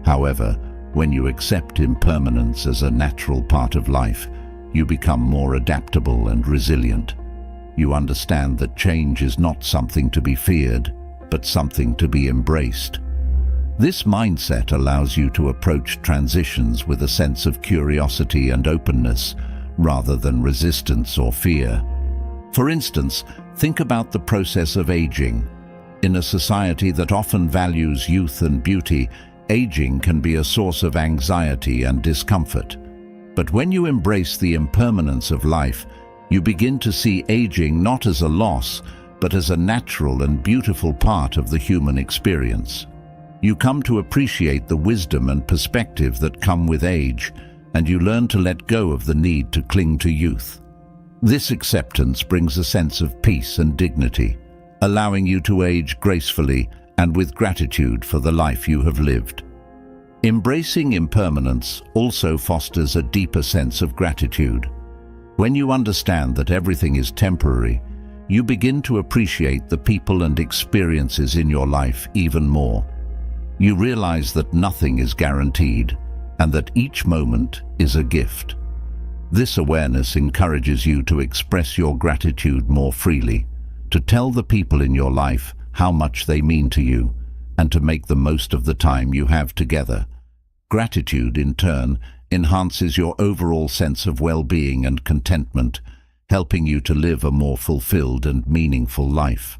However, when you accept impermanence as a natural part of life, you become more adaptable and resilient. You understand that change is not something to be feared, but something to be embraced. This mindset allows you to approach transitions with a sense of curiosity and openness, rather than resistance or fear. For instance, think about the process of aging. In a society that often values youth and beauty, aging can be a source of anxiety and discomfort. But when you embrace the impermanence of life, you begin to see aging not as a loss, but as a natural and beautiful part of the human experience. You come to appreciate the wisdom and perspective that come with age, and you learn to let go of the need to cling to youth. This acceptance brings a sense of peace and dignity, allowing you to age gracefully and with gratitude for the life you have lived. Embracing impermanence also fosters a deeper sense of gratitude. When you understand that everything is temporary, you begin to appreciate the people and experiences in your life even more. You realize that nothing is guaranteed, and that each moment is a gift. This awareness encourages you to express your gratitude more freely, to tell the people in your life how much they mean to you, and to make the most of the time you have together. Gratitude, in turn, enhances your overall sense of well-being and contentment, helping you to live a more fulfilled and meaningful life.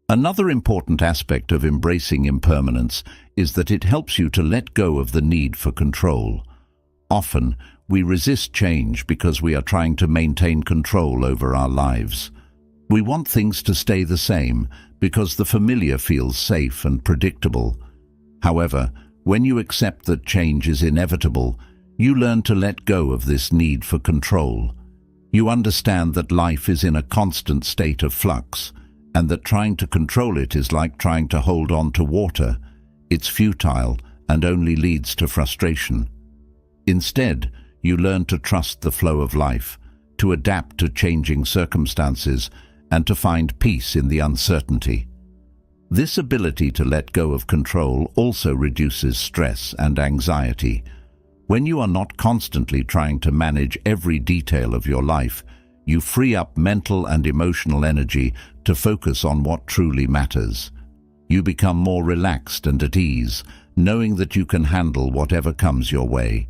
Another important aspect of embracing impermanence is that it helps you to let go of the need for control. Often, we resist change because we are trying to maintain control over our lives. We want things to stay the same because the familiar feels safe and predictable. However, when you accept that change is inevitable, you learn to let go of this need for control. You understand that life is in a constant state of flux, and that trying to control it is like trying to hold on to water. It's futile and only leads to frustration. Instead, you learn to trust the flow of life, to adapt to changing circumstances, and to find peace in the uncertainty. This ability to let go of control also reduces stress and anxiety. When you are not constantly trying to manage every detail of your life, you free up mental and emotional energy to focus on what truly matters. You become more relaxed and at ease, knowing that you can handle whatever comes your way.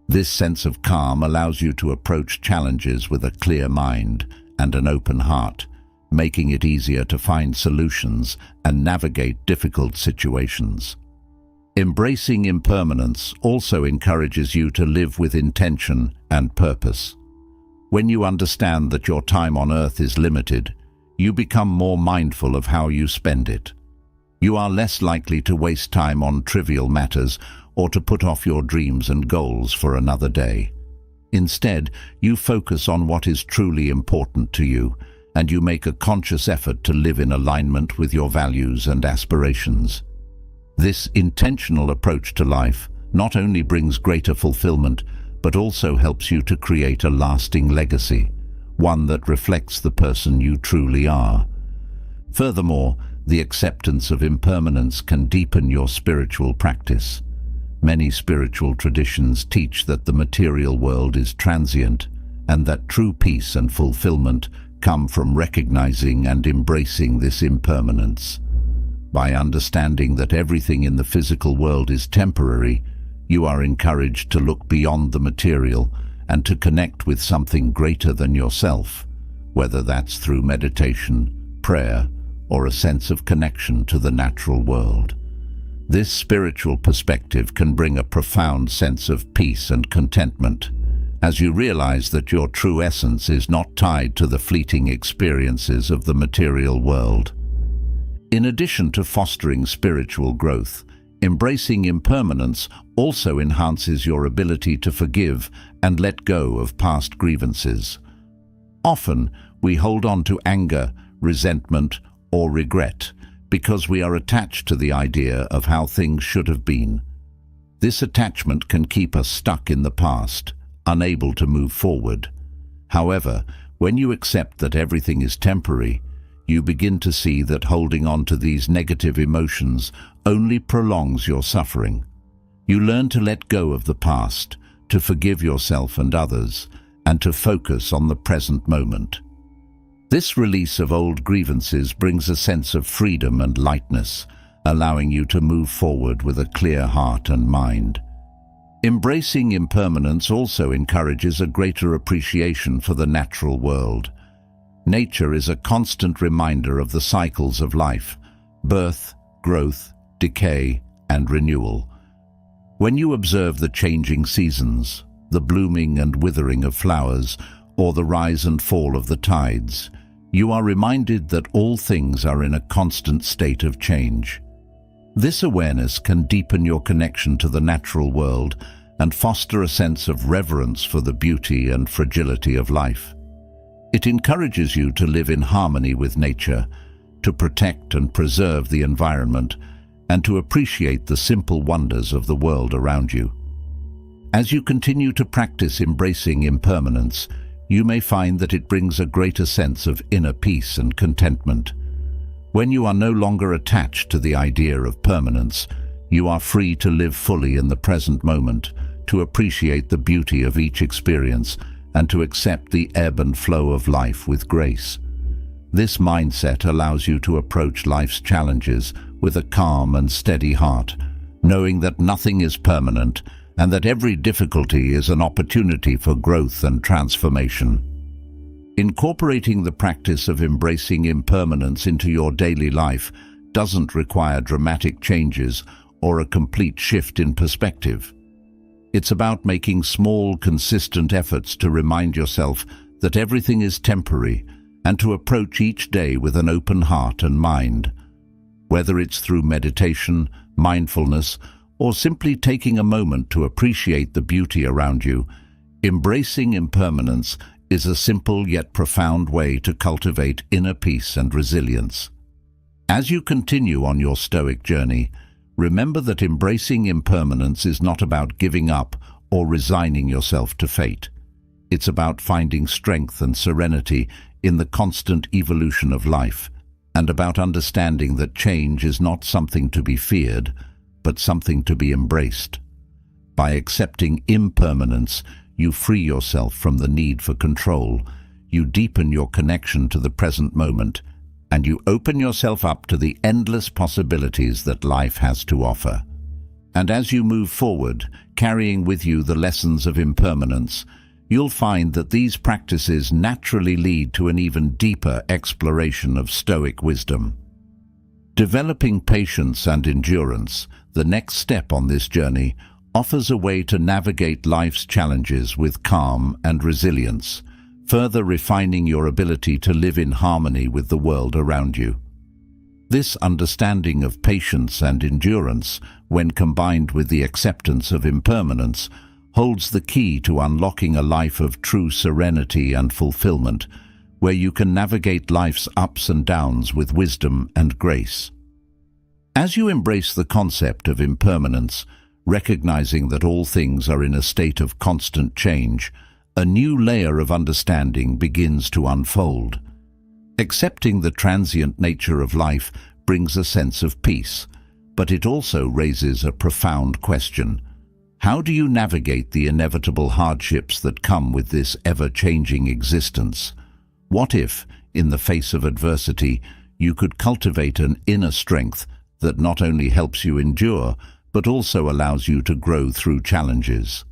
This sense of calm allows you to approach challenges with a clear mind and an open heart, making it easier to find solutions and navigate difficult situations. Embracing impermanence also encourages you to live with intention and purpose. When you understand that your time on Earth is limited, you become more mindful of how you spend it. You are less likely to waste time on trivial matters or to put off your dreams and goals for another day. Instead, you focus on what is truly important to you, and you make a conscious effort to live in alignment with your values and aspirations. This intentional approach to life not only brings greater fulfillment, but also helps you to create a lasting legacy, one that reflects the person you truly are. Furthermore, the acceptance of impermanence can deepen your spiritual practice. Many spiritual traditions teach that the material world is transient, and that true peace and fulfillment come from recognizing and embracing this impermanence. By understanding that everything in the physical world is temporary, you are encouraged to look beyond the material and to connect with something greater than yourself, whether that's through meditation, prayer, or a sense of connection to the natural world. This spiritual perspective can bring a profound sense of peace and contentment, as you realize that your true essence is not tied to the fleeting experiences of the material world. In addition to fostering spiritual growth, embracing impermanence also enhances your ability to forgive and let go of past grievances. Often, we hold on to anger, resentment, or regret because we are attached to the idea of how things should have been. This attachment can keep us stuck in the past, unable to move forward. However, when you accept that everything is temporary, you begin to see that holding on to these negative emotions only prolongs your suffering. You learn to let go of the past, to forgive yourself and others, and to focus on the present moment. This release of old grievances brings a sense of freedom and lightness, allowing you to move forward with a clear heart and mind. Embracing impermanence also encourages a greater appreciation for the natural world. Nature is a constant reminder of the cycles of life: birth, growth, decay, and renewal. When you observe the changing seasons, the blooming and withering of flowers, or the rise and fall of the tides, you are reminded that all things are in a constant state of change. This awareness can deepen your connection to the natural world and foster a sense of reverence for the beauty and fragility of life. It encourages you to live in harmony with nature, to protect and preserve the environment, and to appreciate the simple wonders of the world around you. As you continue to practice embracing impermanence, you may find that it brings a greater sense of inner peace and contentment. When you are no longer attached to the idea of permanence, you are free to live fully in the present moment, to appreciate the beauty of each experience, and to accept the ebb and flow of life with grace. This mindset allows you to approach life's challenges with a calm and steady heart, knowing that nothing is permanent and that every difficulty is an opportunity for growth and transformation. Incorporating the practice of embracing impermanence into your daily life doesn't require dramatic changes or a complete shift in perspective. It's about making small, consistent efforts to remind yourself that everything is temporary and to approach each day with an open heart and mind. Whether it's through meditation, mindfulness, or simply taking a moment to appreciate the beauty around you, embracing impermanence is a simple yet profound way to cultivate inner peace and resilience. As you continue on your Stoic journey, remember that embracing impermanence is not about giving up or resigning yourself to fate. It's about finding strength and serenity in the constant evolution of life, and about understanding that change is not something to be feared, but something to be embraced. By accepting impermanence, you free yourself from the need for control, you deepen your connection to the present moment, and you open yourself up to the endless possibilities that life has to offer. And as you move forward, carrying with you the lessons of impermanence, you'll find that these practices naturally lead to an even deeper exploration of Stoic wisdom. Developing patience and endurance, the next step on this journey, offers a way to navigate life's challenges with calm and resilience, further refining your ability to live in harmony with the world around you. This understanding of patience and endurance, when combined with the acceptance of impermanence, holds the key to unlocking a life of true serenity and fulfillment, where you can navigate life's ups and downs with wisdom and grace. As you embrace the concept of impermanence, recognizing that all things are in a state of constant change, a new layer of understanding begins to unfold. Accepting the transient nature of life brings a sense of peace, but it also raises a profound question. How do you navigate the inevitable hardships that come with this ever-changing existence? What if, in the face of adversity, you could cultivate an inner strength that not only helps you endure, but also allows you to grow through challenges?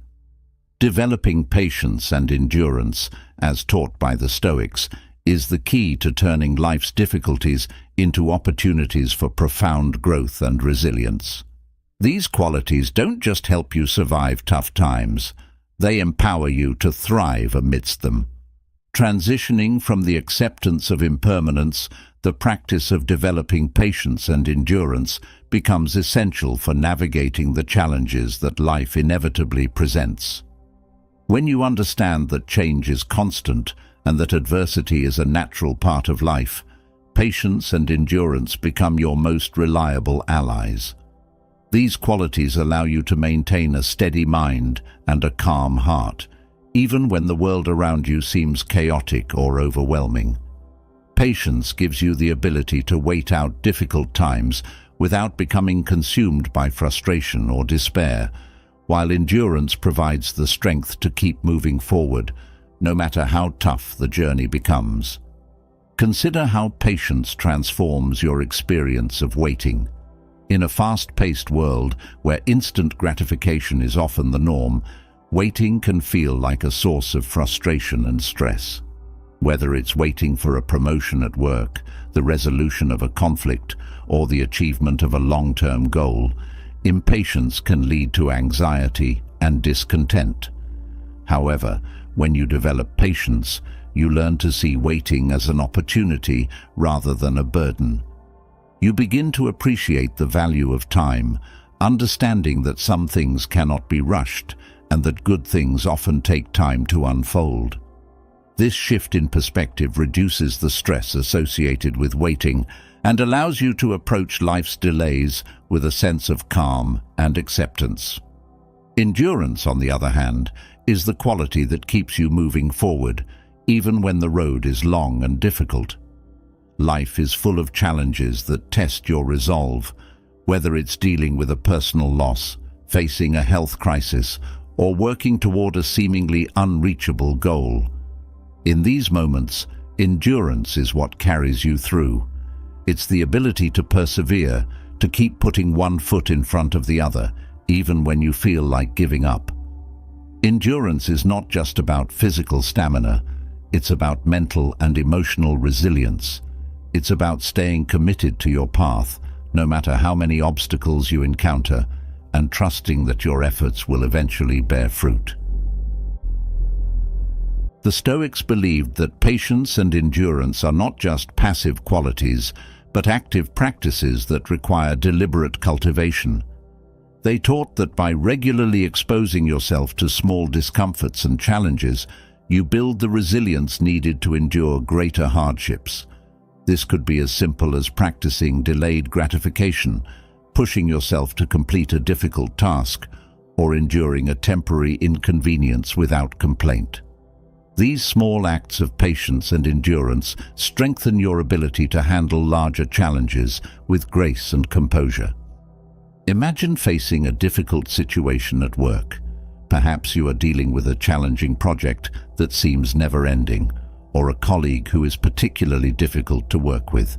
Developing patience and endurance, as taught by the Stoics, is the key to turning life's difficulties into opportunities for profound growth and resilience. These qualities don't just help you survive tough times, they empower you to thrive amidst them. Transitioning from the acceptance of impermanence, the practice of developing patience and endurance becomes essential for navigating the challenges that life inevitably presents. When you understand that change is constant and that adversity is a natural part of life, patience and endurance become your most reliable allies. These qualities allow you to maintain a steady mind and a calm heart, even when the world around you seems chaotic or overwhelming. Patience gives you the ability to wait out difficult times without becoming consumed by frustration or despair, while endurance provides the strength to keep moving forward, no matter how tough the journey becomes. Consider how patience transforms your experience of waiting. In a fast-paced world where instant gratification is often the norm, waiting can feel like a source of frustration and stress. Whether it's waiting for a promotion at work, the resolution of a conflict, or the achievement of a long-term goal, impatience can lead to anxiety and discontent. However, when you develop patience, you learn to see waiting as an opportunity rather than a burden. You begin to appreciate the value of time, understanding that some things cannot be rushed and that good things often take time to unfold. This shift in perspective reduces the stress associated with waiting and allows you to approach life's delays with a sense of calm and acceptance. Endurance, on the other hand, is the quality that keeps you moving forward, even when the road is long and difficult. Life is full of challenges that test your resolve, whether it's dealing with a personal loss, facing a health crisis, or working toward a seemingly unreachable goal. In these moments, endurance is what carries you through. It's the ability to persevere, to keep putting one foot in front of the other, even when you feel like giving up. Endurance is not just about physical stamina, it's about mental and emotional resilience. It's about staying committed to your path, no matter how many obstacles you encounter, and trusting that your efforts will eventually bear fruit. The Stoics believed that patience and endurance are not just passive qualities, but active practices that require deliberate cultivation. They taught that by regularly exposing yourself to small discomforts and challenges, you build the resilience needed to endure greater hardships. This could be as simple as practicing delayed gratification, pushing yourself to complete a difficult task, or enduring a temporary inconvenience without complaint. These small acts of patience and endurance strengthen your ability to handle larger challenges with grace and composure. Imagine facing a difficult situation at work. Perhaps you are dealing with a challenging project that seems never-ending, or a colleague who is particularly difficult to work with.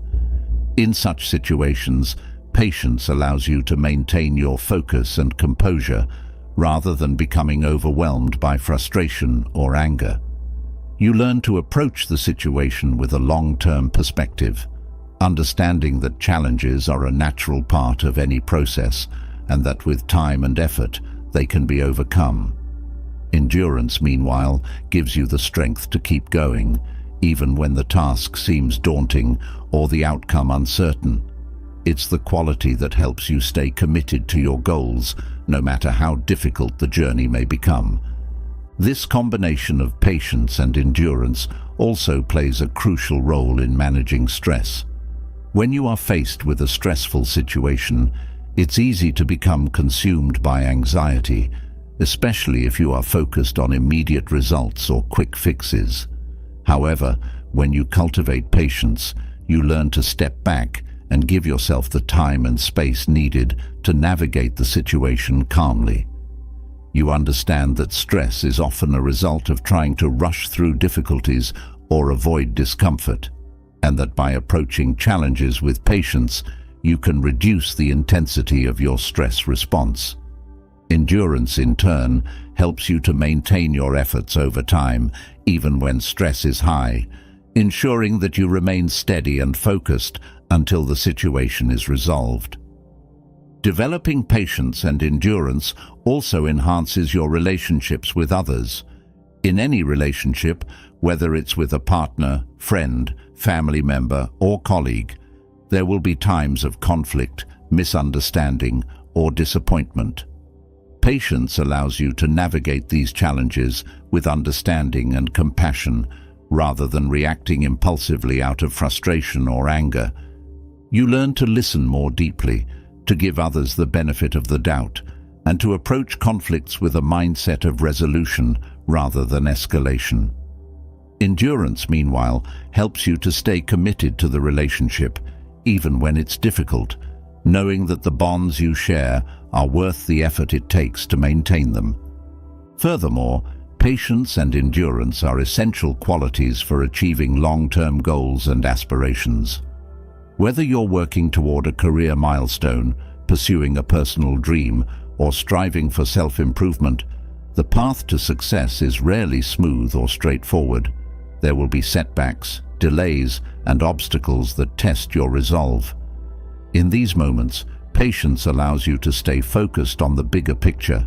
In such situations, patience allows you to maintain your focus and composure rather than becoming overwhelmed by frustration or anger. You learn to approach the situation with a long-term perspective, understanding that challenges are a natural part of any process and that with time and effort they can be overcome. Endurance, meanwhile, gives you the strength to keep going, even when the task seems daunting or the outcome uncertain. It's the quality that helps you stay committed to your goals, no matter how difficult the journey may become. This combination of patience and endurance also plays a crucial role in managing stress. When you are faced with a stressful situation, it's easy to become consumed by anxiety, especially if you are focused on immediate results or quick fixes. However, when you cultivate patience, you learn to step back and give yourself the time and space needed to navigate the situation calmly. You understand that stress is often a result of trying to rush through difficulties or avoid discomfort, and that by approaching challenges with patience, you can reduce the intensity of your stress response. Endurance, in turn, helps you to maintain your efforts over time, even when stress is high, ensuring that you remain steady and focused until the situation is resolved. Developing patience and endurance also enhances your relationships with others. In any relationship, whether it's with a partner, friend, family member, or colleague, there will be times of conflict, misunderstanding, or disappointment. Patience allows you to navigate these challenges with understanding and compassion, rather than reacting impulsively out of frustration or anger. You learn to listen more deeply, to give others the benefit of the doubt, and to approach conflicts with a mindset of resolution rather than escalation. Endurance, meanwhile, helps you to stay committed to the relationship, even when it's difficult, knowing that the bonds you share are worth the effort it takes to maintain them. Furthermore, patience and endurance are essential qualities for achieving long-term goals and aspirations. Whether you're working toward a career milestone, pursuing a personal dream, or striving for self-improvement, the path to success is rarely smooth or straightforward. There will be setbacks, delays, and obstacles that test your resolve. In these moments, patience allows you to stay focused on the bigger picture,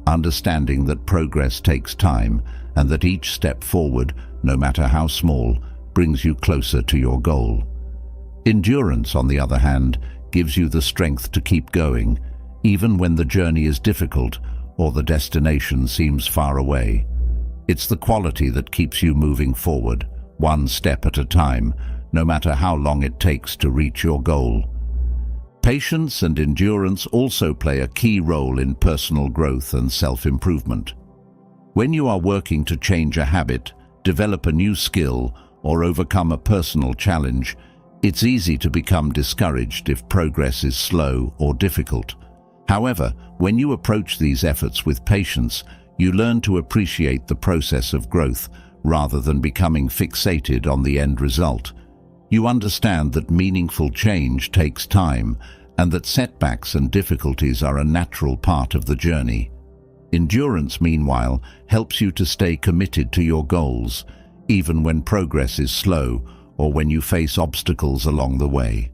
understanding that progress takes time and that each step forward, no matter how small, brings you closer to your goal. Endurance, on the other hand, gives you the strength to keep going, even when the journey is difficult or the destination seems far away. It's the quality that keeps you moving forward, one step at a time, no matter how long it takes to reach your goal. Patience and endurance also play a key role in personal growth and self-improvement. When you are working to change a habit, develop a new skill, or overcome a personal challenge, it's easy to become discouraged if progress is slow or difficult. However, when you approach these efforts with patience, you learn to appreciate the process of growth rather than becoming fixated on the end result. You understand that meaningful change takes time and that setbacks and difficulties are a natural part of the journey. Endurance, meanwhile, helps you to stay committed to your goals, even when progress is slow or when you face obstacles along the way.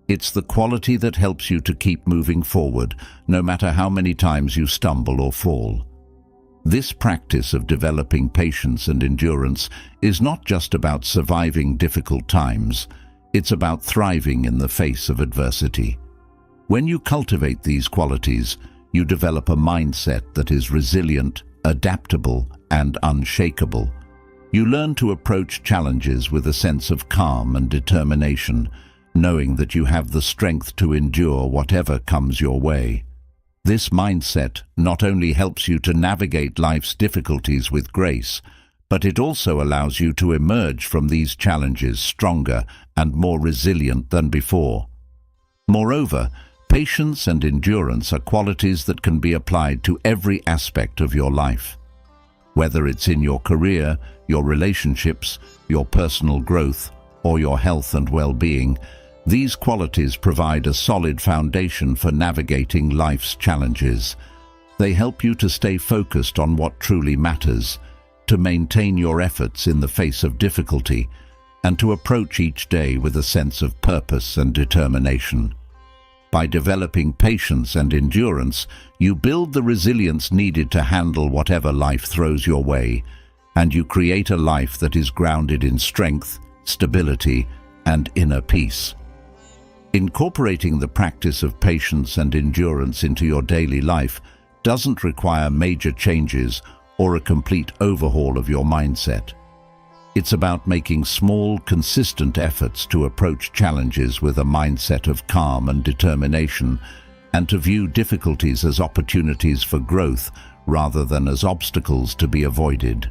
It's the quality that helps you to keep moving forward, no matter how many times you stumble or fall. This practice of developing patience and endurance is not just about surviving difficult times, it's about thriving in the face of adversity. When you cultivate these qualities, you develop a mindset that is resilient, adaptable, and unshakable. You learn to approach challenges with a sense of calm and determination, knowing that you have the strength to endure whatever comes your way. This mindset not only helps you to navigate life's difficulties with grace, but it also allows you to emerge from these challenges stronger and more resilient than before. Moreover, patience and endurance are qualities that can be applied to every aspect of your life. Whether it's in your career, your relationships, your personal growth, or your health and well-being, these qualities provide a solid foundation for navigating life's challenges. They help you to stay focused on what truly matters, to maintain your efforts in the face of difficulty, and to approach each day with a sense of purpose and determination. By developing patience and endurance, you build the resilience needed to handle whatever life throws your way, and you create a life that is grounded in strength, stability, and inner peace. Incorporating the practice of patience and endurance into your daily life doesn't require major changes or a complete overhaul of your mindset. It's about making small, consistent efforts to approach challenges with a mindset of calm and determination, and to view difficulties as opportunities for growth rather than as obstacles to be avoided.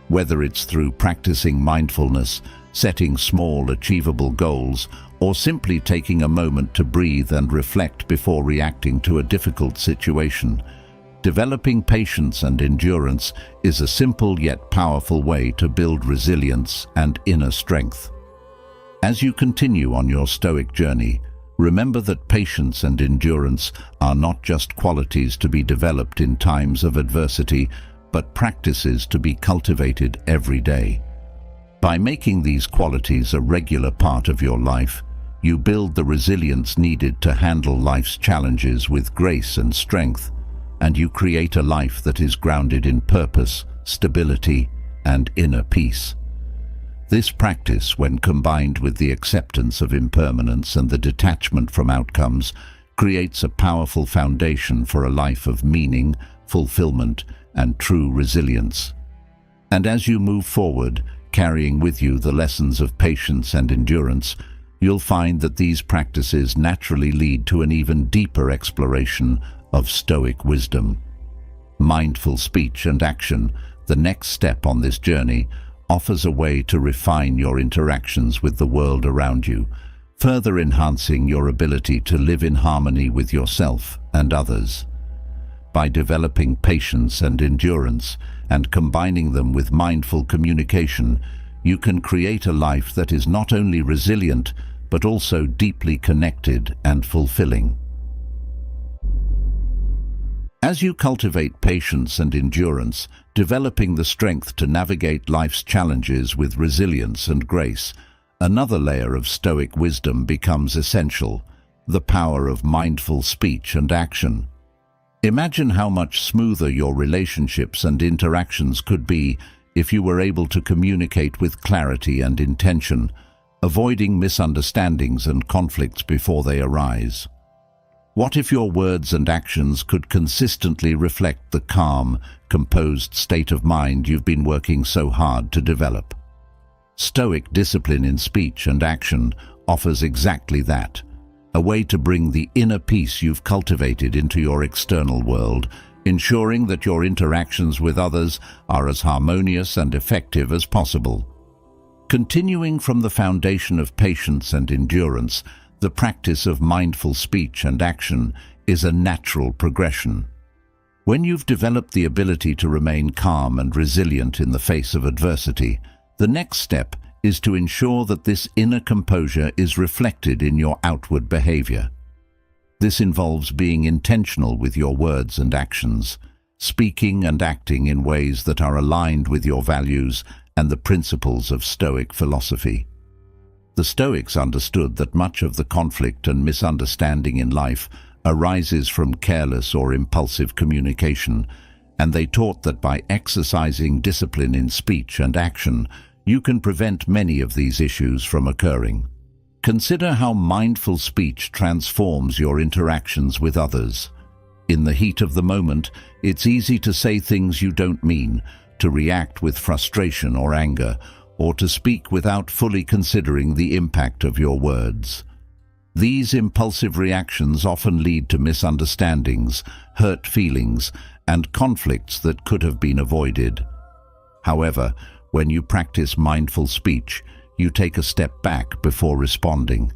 Whether it's through practicing mindfulness, setting small, achievable goals, or simply taking a moment to breathe and reflect before reacting to a difficult situation, developing patience and endurance is a simple yet powerful way to build resilience and inner strength. As you continue on your Stoic journey, remember that patience and endurance are not just qualities to be developed in times of adversity, but practices to be cultivated every day. By making these qualities a regular part of your life, you build the resilience needed to handle life's challenges with grace and strength, and you create a life that is grounded in purpose, stability, and inner peace. This practice, when combined with the acceptance of impermanence and the detachment from outcomes, creates a powerful foundation for a life of meaning, fulfillment, and true resilience. And as you move forward, carrying with you the lessons of patience and endurance, you'll find that these practices naturally lead to an even deeper exploration of Stoic wisdom. Mindful speech and action, the next step on this journey, offers a way to refine your interactions with the world around you, further enhancing your ability to live in harmony with yourself and others. By developing patience and endurance and combining them with mindful communication, you can create a life that is not only resilient but also deeply connected and fulfilling. As you cultivate patience and endurance, developing the strength to navigate life's challenges with resilience and grace, another layer of Stoic wisdom becomes essential: the power of mindful speech and action. Imagine how much smoother your relationships and interactions could be if you were able to communicate with clarity and intention, avoiding misunderstandings and conflicts before they arise. What if your words and actions could consistently reflect the calm, composed state of mind you've been working so hard to develop? Stoic discipline in speech and action offers exactly that, a way to bring the inner peace you've cultivated into your external world, ensuring that your interactions with others are as harmonious and effective as possible. Continuing from the foundation of patience and endurance, the practice of mindful speech and action is a natural progression. When you've developed the ability to remain calm and resilient in the face of adversity, the next step is to ensure that this inner composure is reflected in your outward behavior. This involves being intentional with your words and actions, speaking and acting in ways that are aligned with your values and the principles of Stoic philosophy. The Stoics understood that much of the conflict and misunderstanding in life arises from careless or impulsive communication, and they taught that by exercising discipline in speech and action, you can prevent many of these issues from occurring. Consider how mindful speech transforms your interactions with others. In the heat of the moment, it's easy to say things you don't mean, to react with frustration or anger, or to speak without fully considering the impact of your words. These impulsive reactions often lead to misunderstandings, hurt feelings, and conflicts that could have been avoided. However, when you practice mindful speech, you take a step back before responding.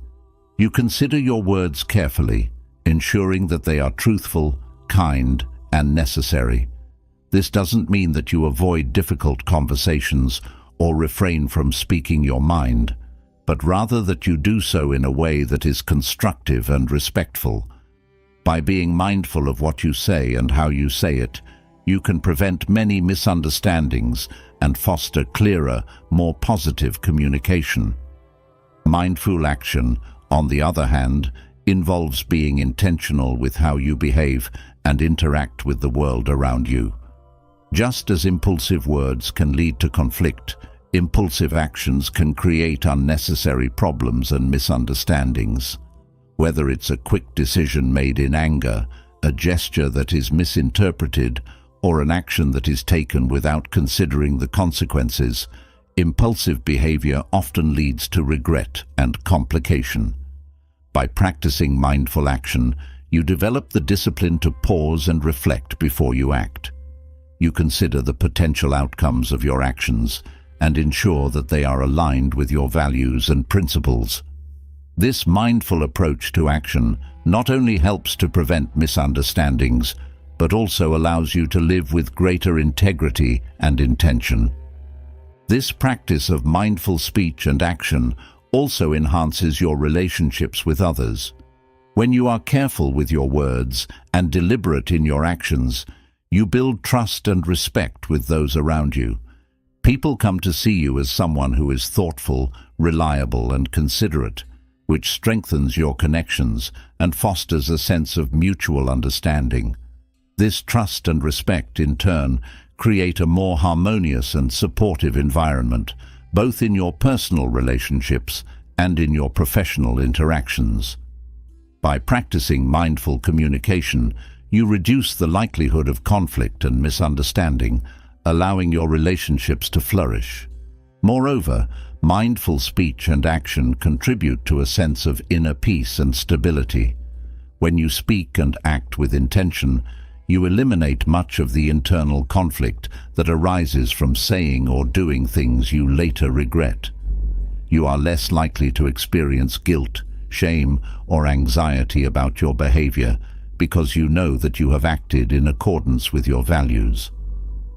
You consider your words carefully, ensuring that they are truthful, kind, and necessary. This doesn't mean that you avoid difficult conversations or refrain from speaking your mind, but rather that you do so in a way that is constructive and respectful. By being mindful of what you say and how you say it, you can prevent many misunderstandings and foster clearer, more positive communication. Mindful action, on the other hand, involves being intentional with how you behave and interact with the world around you. Just as impulsive words can lead to conflict, impulsive actions can create unnecessary problems and misunderstandings. Whether it's a quick decision made in anger, a gesture that is misinterpreted, or an action that is taken without considering the consequences, impulsive behavior often leads to regret and complication. By practicing mindful action, you develop the discipline to pause and reflect before you act. You consider the potential outcomes of your actions and ensure that they are aligned with your values and principles. This mindful approach to action not only helps to prevent misunderstandings, but also allows you to live with greater integrity and intention. This practice of mindful speech and action also enhances your relationships with others. When you are careful with your words and deliberate in your actions, you build trust and respect with those around you. People come to see you as someone who is thoughtful, reliable, and considerate, which strengthens your connections and fosters a sense of mutual understanding. This trust and respect, in turn, create a more harmonious and supportive environment, both in your personal relationships and in your professional interactions. By practicing mindful communication, you reduce the likelihood of conflict and misunderstanding, allowing your relationships to flourish. Moreover, mindful speech and action contribute to a sense of inner peace and stability. When you speak and act with intention, you eliminate much of the internal conflict that arises from saying or doing things you later regret. You are less likely to experience guilt, shame, or anxiety about your behavior because you know that you have acted in accordance with your values.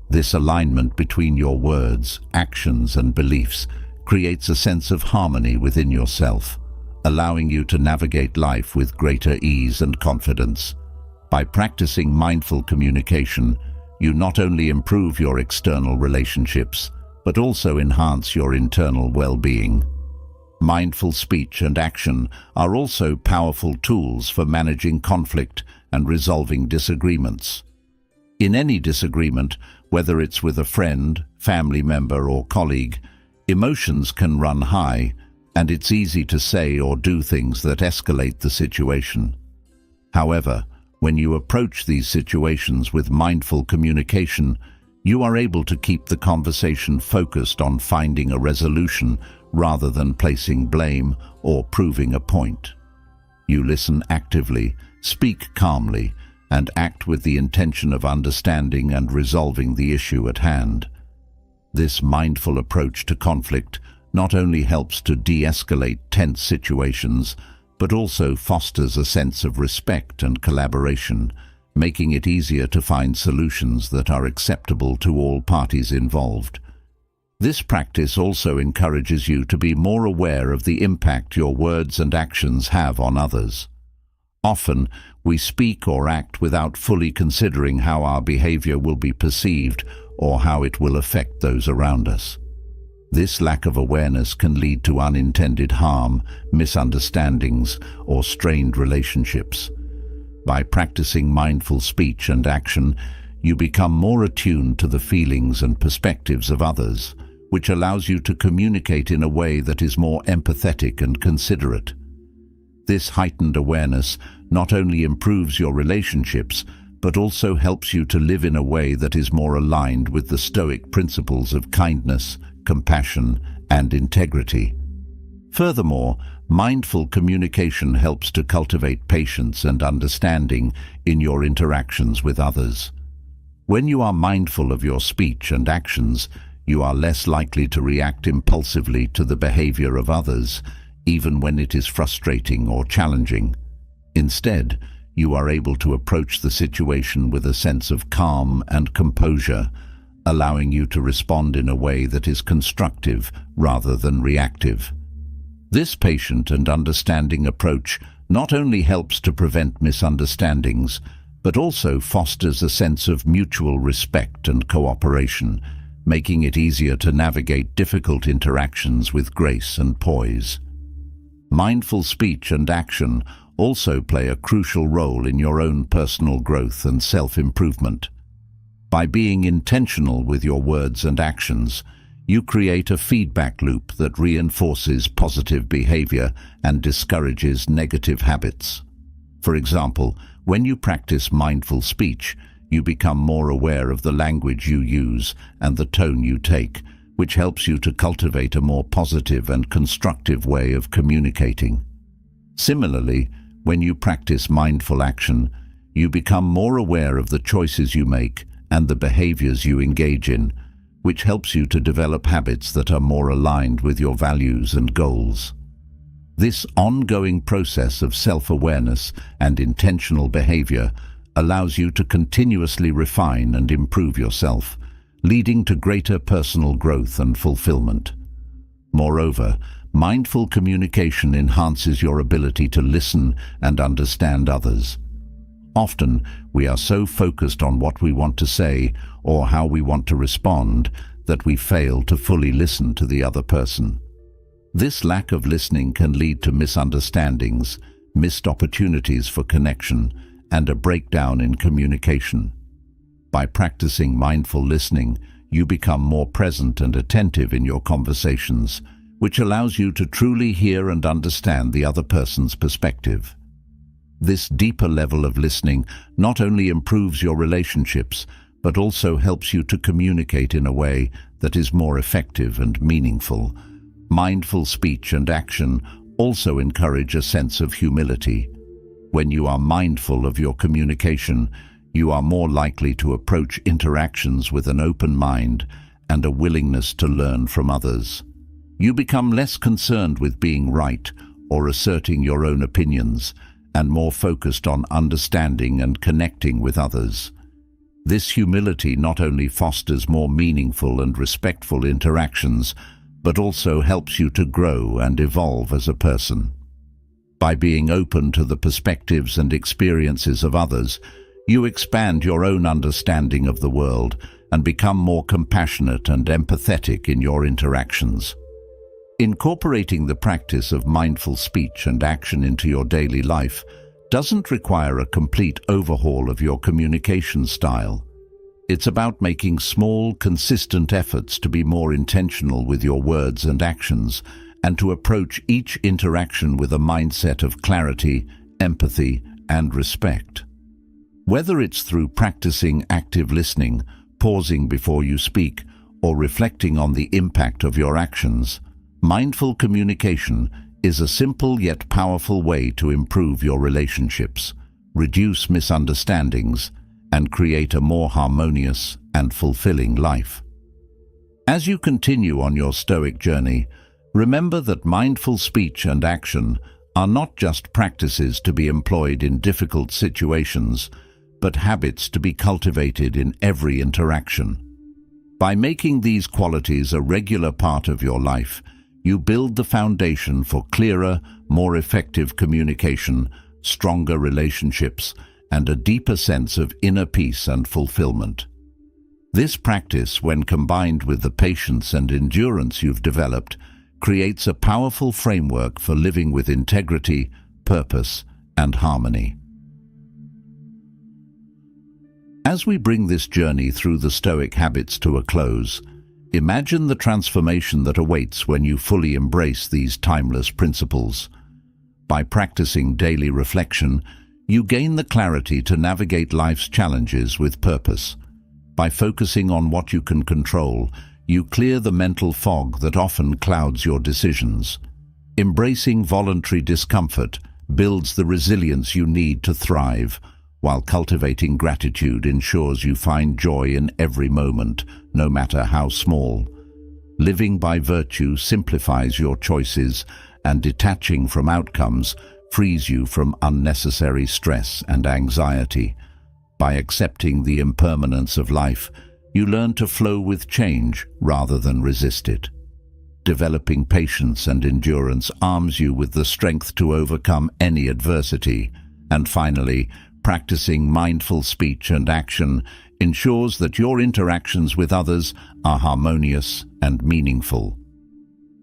This alignment between your words, actions, and beliefs creates a sense of harmony within yourself, allowing you to navigate life with greater ease and confidence. By practicing mindful communication, you not only improve your external relationships, but also enhance your internal well-being. Mindful speech and action are also powerful tools for managing conflict and resolving disagreements. In any disagreement, whether it's with a friend, family member, or colleague, emotions can run high, and it's easy to say or do things that escalate the situation. However, when you approach these situations with mindful communication, you are able to keep the conversation focused on finding a resolution rather than placing blame or proving a point. You listen actively, speak calmly, and act with the intention of understanding and resolving the issue at hand. This mindful approach to conflict not only helps to de-escalate tense situations, but also fosters a sense of respect and collaboration, making it easier to find solutions that are acceptable to all parties involved. This practice also encourages you to be more aware of the impact your words and actions have on others. Often, we speak or act without fully considering how our behavior will be perceived or how it will affect those around us. This lack of awareness can lead to unintended harm, misunderstandings, or strained relationships. By practicing mindful speech and action, you become more attuned to the feelings and perspectives of others, which allows you to communicate in a way that is more empathetic and considerate. This heightened awareness not only improves your relationships, but also helps you to live in a way that is more aligned with the Stoic principles of kindness, compassion, and integrity. Furthermore, mindful communication helps to cultivate patience and understanding in your interactions with others. When you are mindful of your speech and actions, you are less likely to react impulsively to the behavior of others, even when it is frustrating or challenging. Instead, you are able to approach the situation with a sense of calm and composure, allowing you to respond in a way that is constructive rather than reactive. This patient and understanding approach not only helps to prevent misunderstandings, but also fosters a sense of mutual respect and cooperation, making it easier to navigate difficult interactions with grace and poise. Mindful speech and action also play a crucial role in your own personal growth and self-improvement. By being intentional with your words and actions, you create a feedback loop that reinforces positive behavior and discourages negative habits. For example, when you practice mindful speech, you become more aware of the language you use and the tone you take, which helps you to cultivate a more positive and constructive way of communicating. Similarly, when you practice mindful action, you become more aware of the choices you make and the behaviors you engage in, which helps you to develop habits that are more aligned with your values and goals. This ongoing process of self-awareness and intentional behavior allows you to continuously refine and improve yourself, leading to greater personal growth and fulfillment. Moreover, mindful communication enhances your ability to listen and understand others. Often, we are so focused on what we want to say or how we want to respond that we fail to fully listen to the other person. This lack of listening can lead to misunderstandings, missed opportunities for connection, and a breakdown in communication. By practicing mindful listening, you become more present and attentive in your conversations, which allows you to truly hear and understand the other person's perspective. This deeper level of listening not only improves your relationships, but also helps you to communicate in a way that is more effective and meaningful. Mindful speech and action also encourage a sense of humility. When you are mindful of your communication, you are more likely to approach interactions with an open mind and a willingness to learn from others. You become less concerned with being right or asserting your own opinions, and more focused on understanding and connecting with others. This humility not only fosters more meaningful and respectful interactions, but also helps you to grow and evolve as a person. By being open to the perspectives and experiences of others, you expand your own understanding of the world and become more compassionate and empathetic in your interactions. Incorporating the practice of mindful speech and action into your daily life doesn't require a complete overhaul of your communication style. It's about making small, consistent efforts to be more intentional with your words and actions, and to approach each interaction with a mindset of clarity, empathy, and respect. Whether it's through practicing active listening, pausing before you speak, or reflecting on the impact of your actions, mindful communication is a simple yet powerful way to improve your relationships, reduce misunderstandings, and create a more harmonious and fulfilling life. As you continue on your Stoic journey, remember that mindful speech and action are not just practices to be employed in difficult situations, but habits to be cultivated in every interaction. By making these qualities a regular part of your life, you build the foundation for clearer, more effective communication, stronger relationships, and a deeper sense of inner peace and fulfillment. This practice, when combined with the patience and endurance you've developed, creates a powerful framework for living with integrity, purpose, and harmony. As we bring this journey through the Stoic habits to a close, imagine the transformation that awaits when you fully embrace these timeless principles. By practicing daily reflection, you gain the clarity to navigate life's challenges with purpose. By focusing on what you can control, you clear the mental fog that often clouds your decisions. Embracing voluntary discomfort builds the resilience you need to thrive, while cultivating gratitude ensures you find joy in every moment, no matter how small. Living by virtue simplifies your choices, and detaching from outcomes frees you from unnecessary stress and anxiety. By accepting the impermanence of life, you learn to flow with change rather than resist it. Developing patience and endurance arms you with the strength to overcome any adversity. And finally, practicing mindful speech and action ensures that your interactions with others are harmonious and meaningful.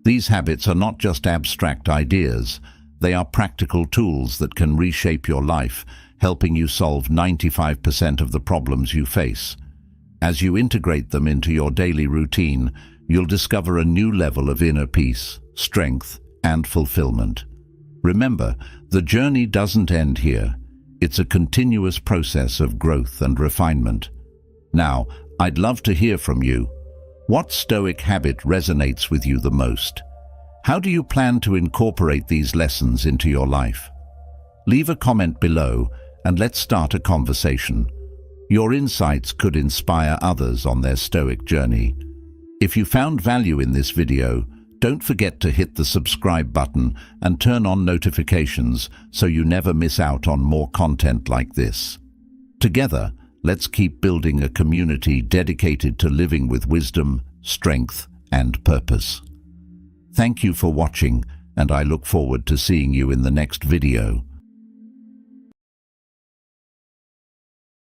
These habits are not just abstract ideas, they are practical tools that can reshape your life, helping you solve 95% of the problems you face. As you integrate them into your daily routine, you'll discover a new level of inner peace, strength, and fulfillment. Remember, the journey doesn't end here. It's a continuous process of growth and refinement. Now, I'd love to hear from you. What Stoic habit resonates with you the most? How do you plan to incorporate these lessons into your life? Leave a comment below and let's start a conversation. Your insights could inspire others on their Stoic journey. If you found value in this video, don't forget to hit the subscribe button and turn on notifications so you never miss out on more content like this. Together, let's keep building a community dedicated to living with wisdom, strength, and purpose. Thank you for watching, and I look forward to seeing you in the next video.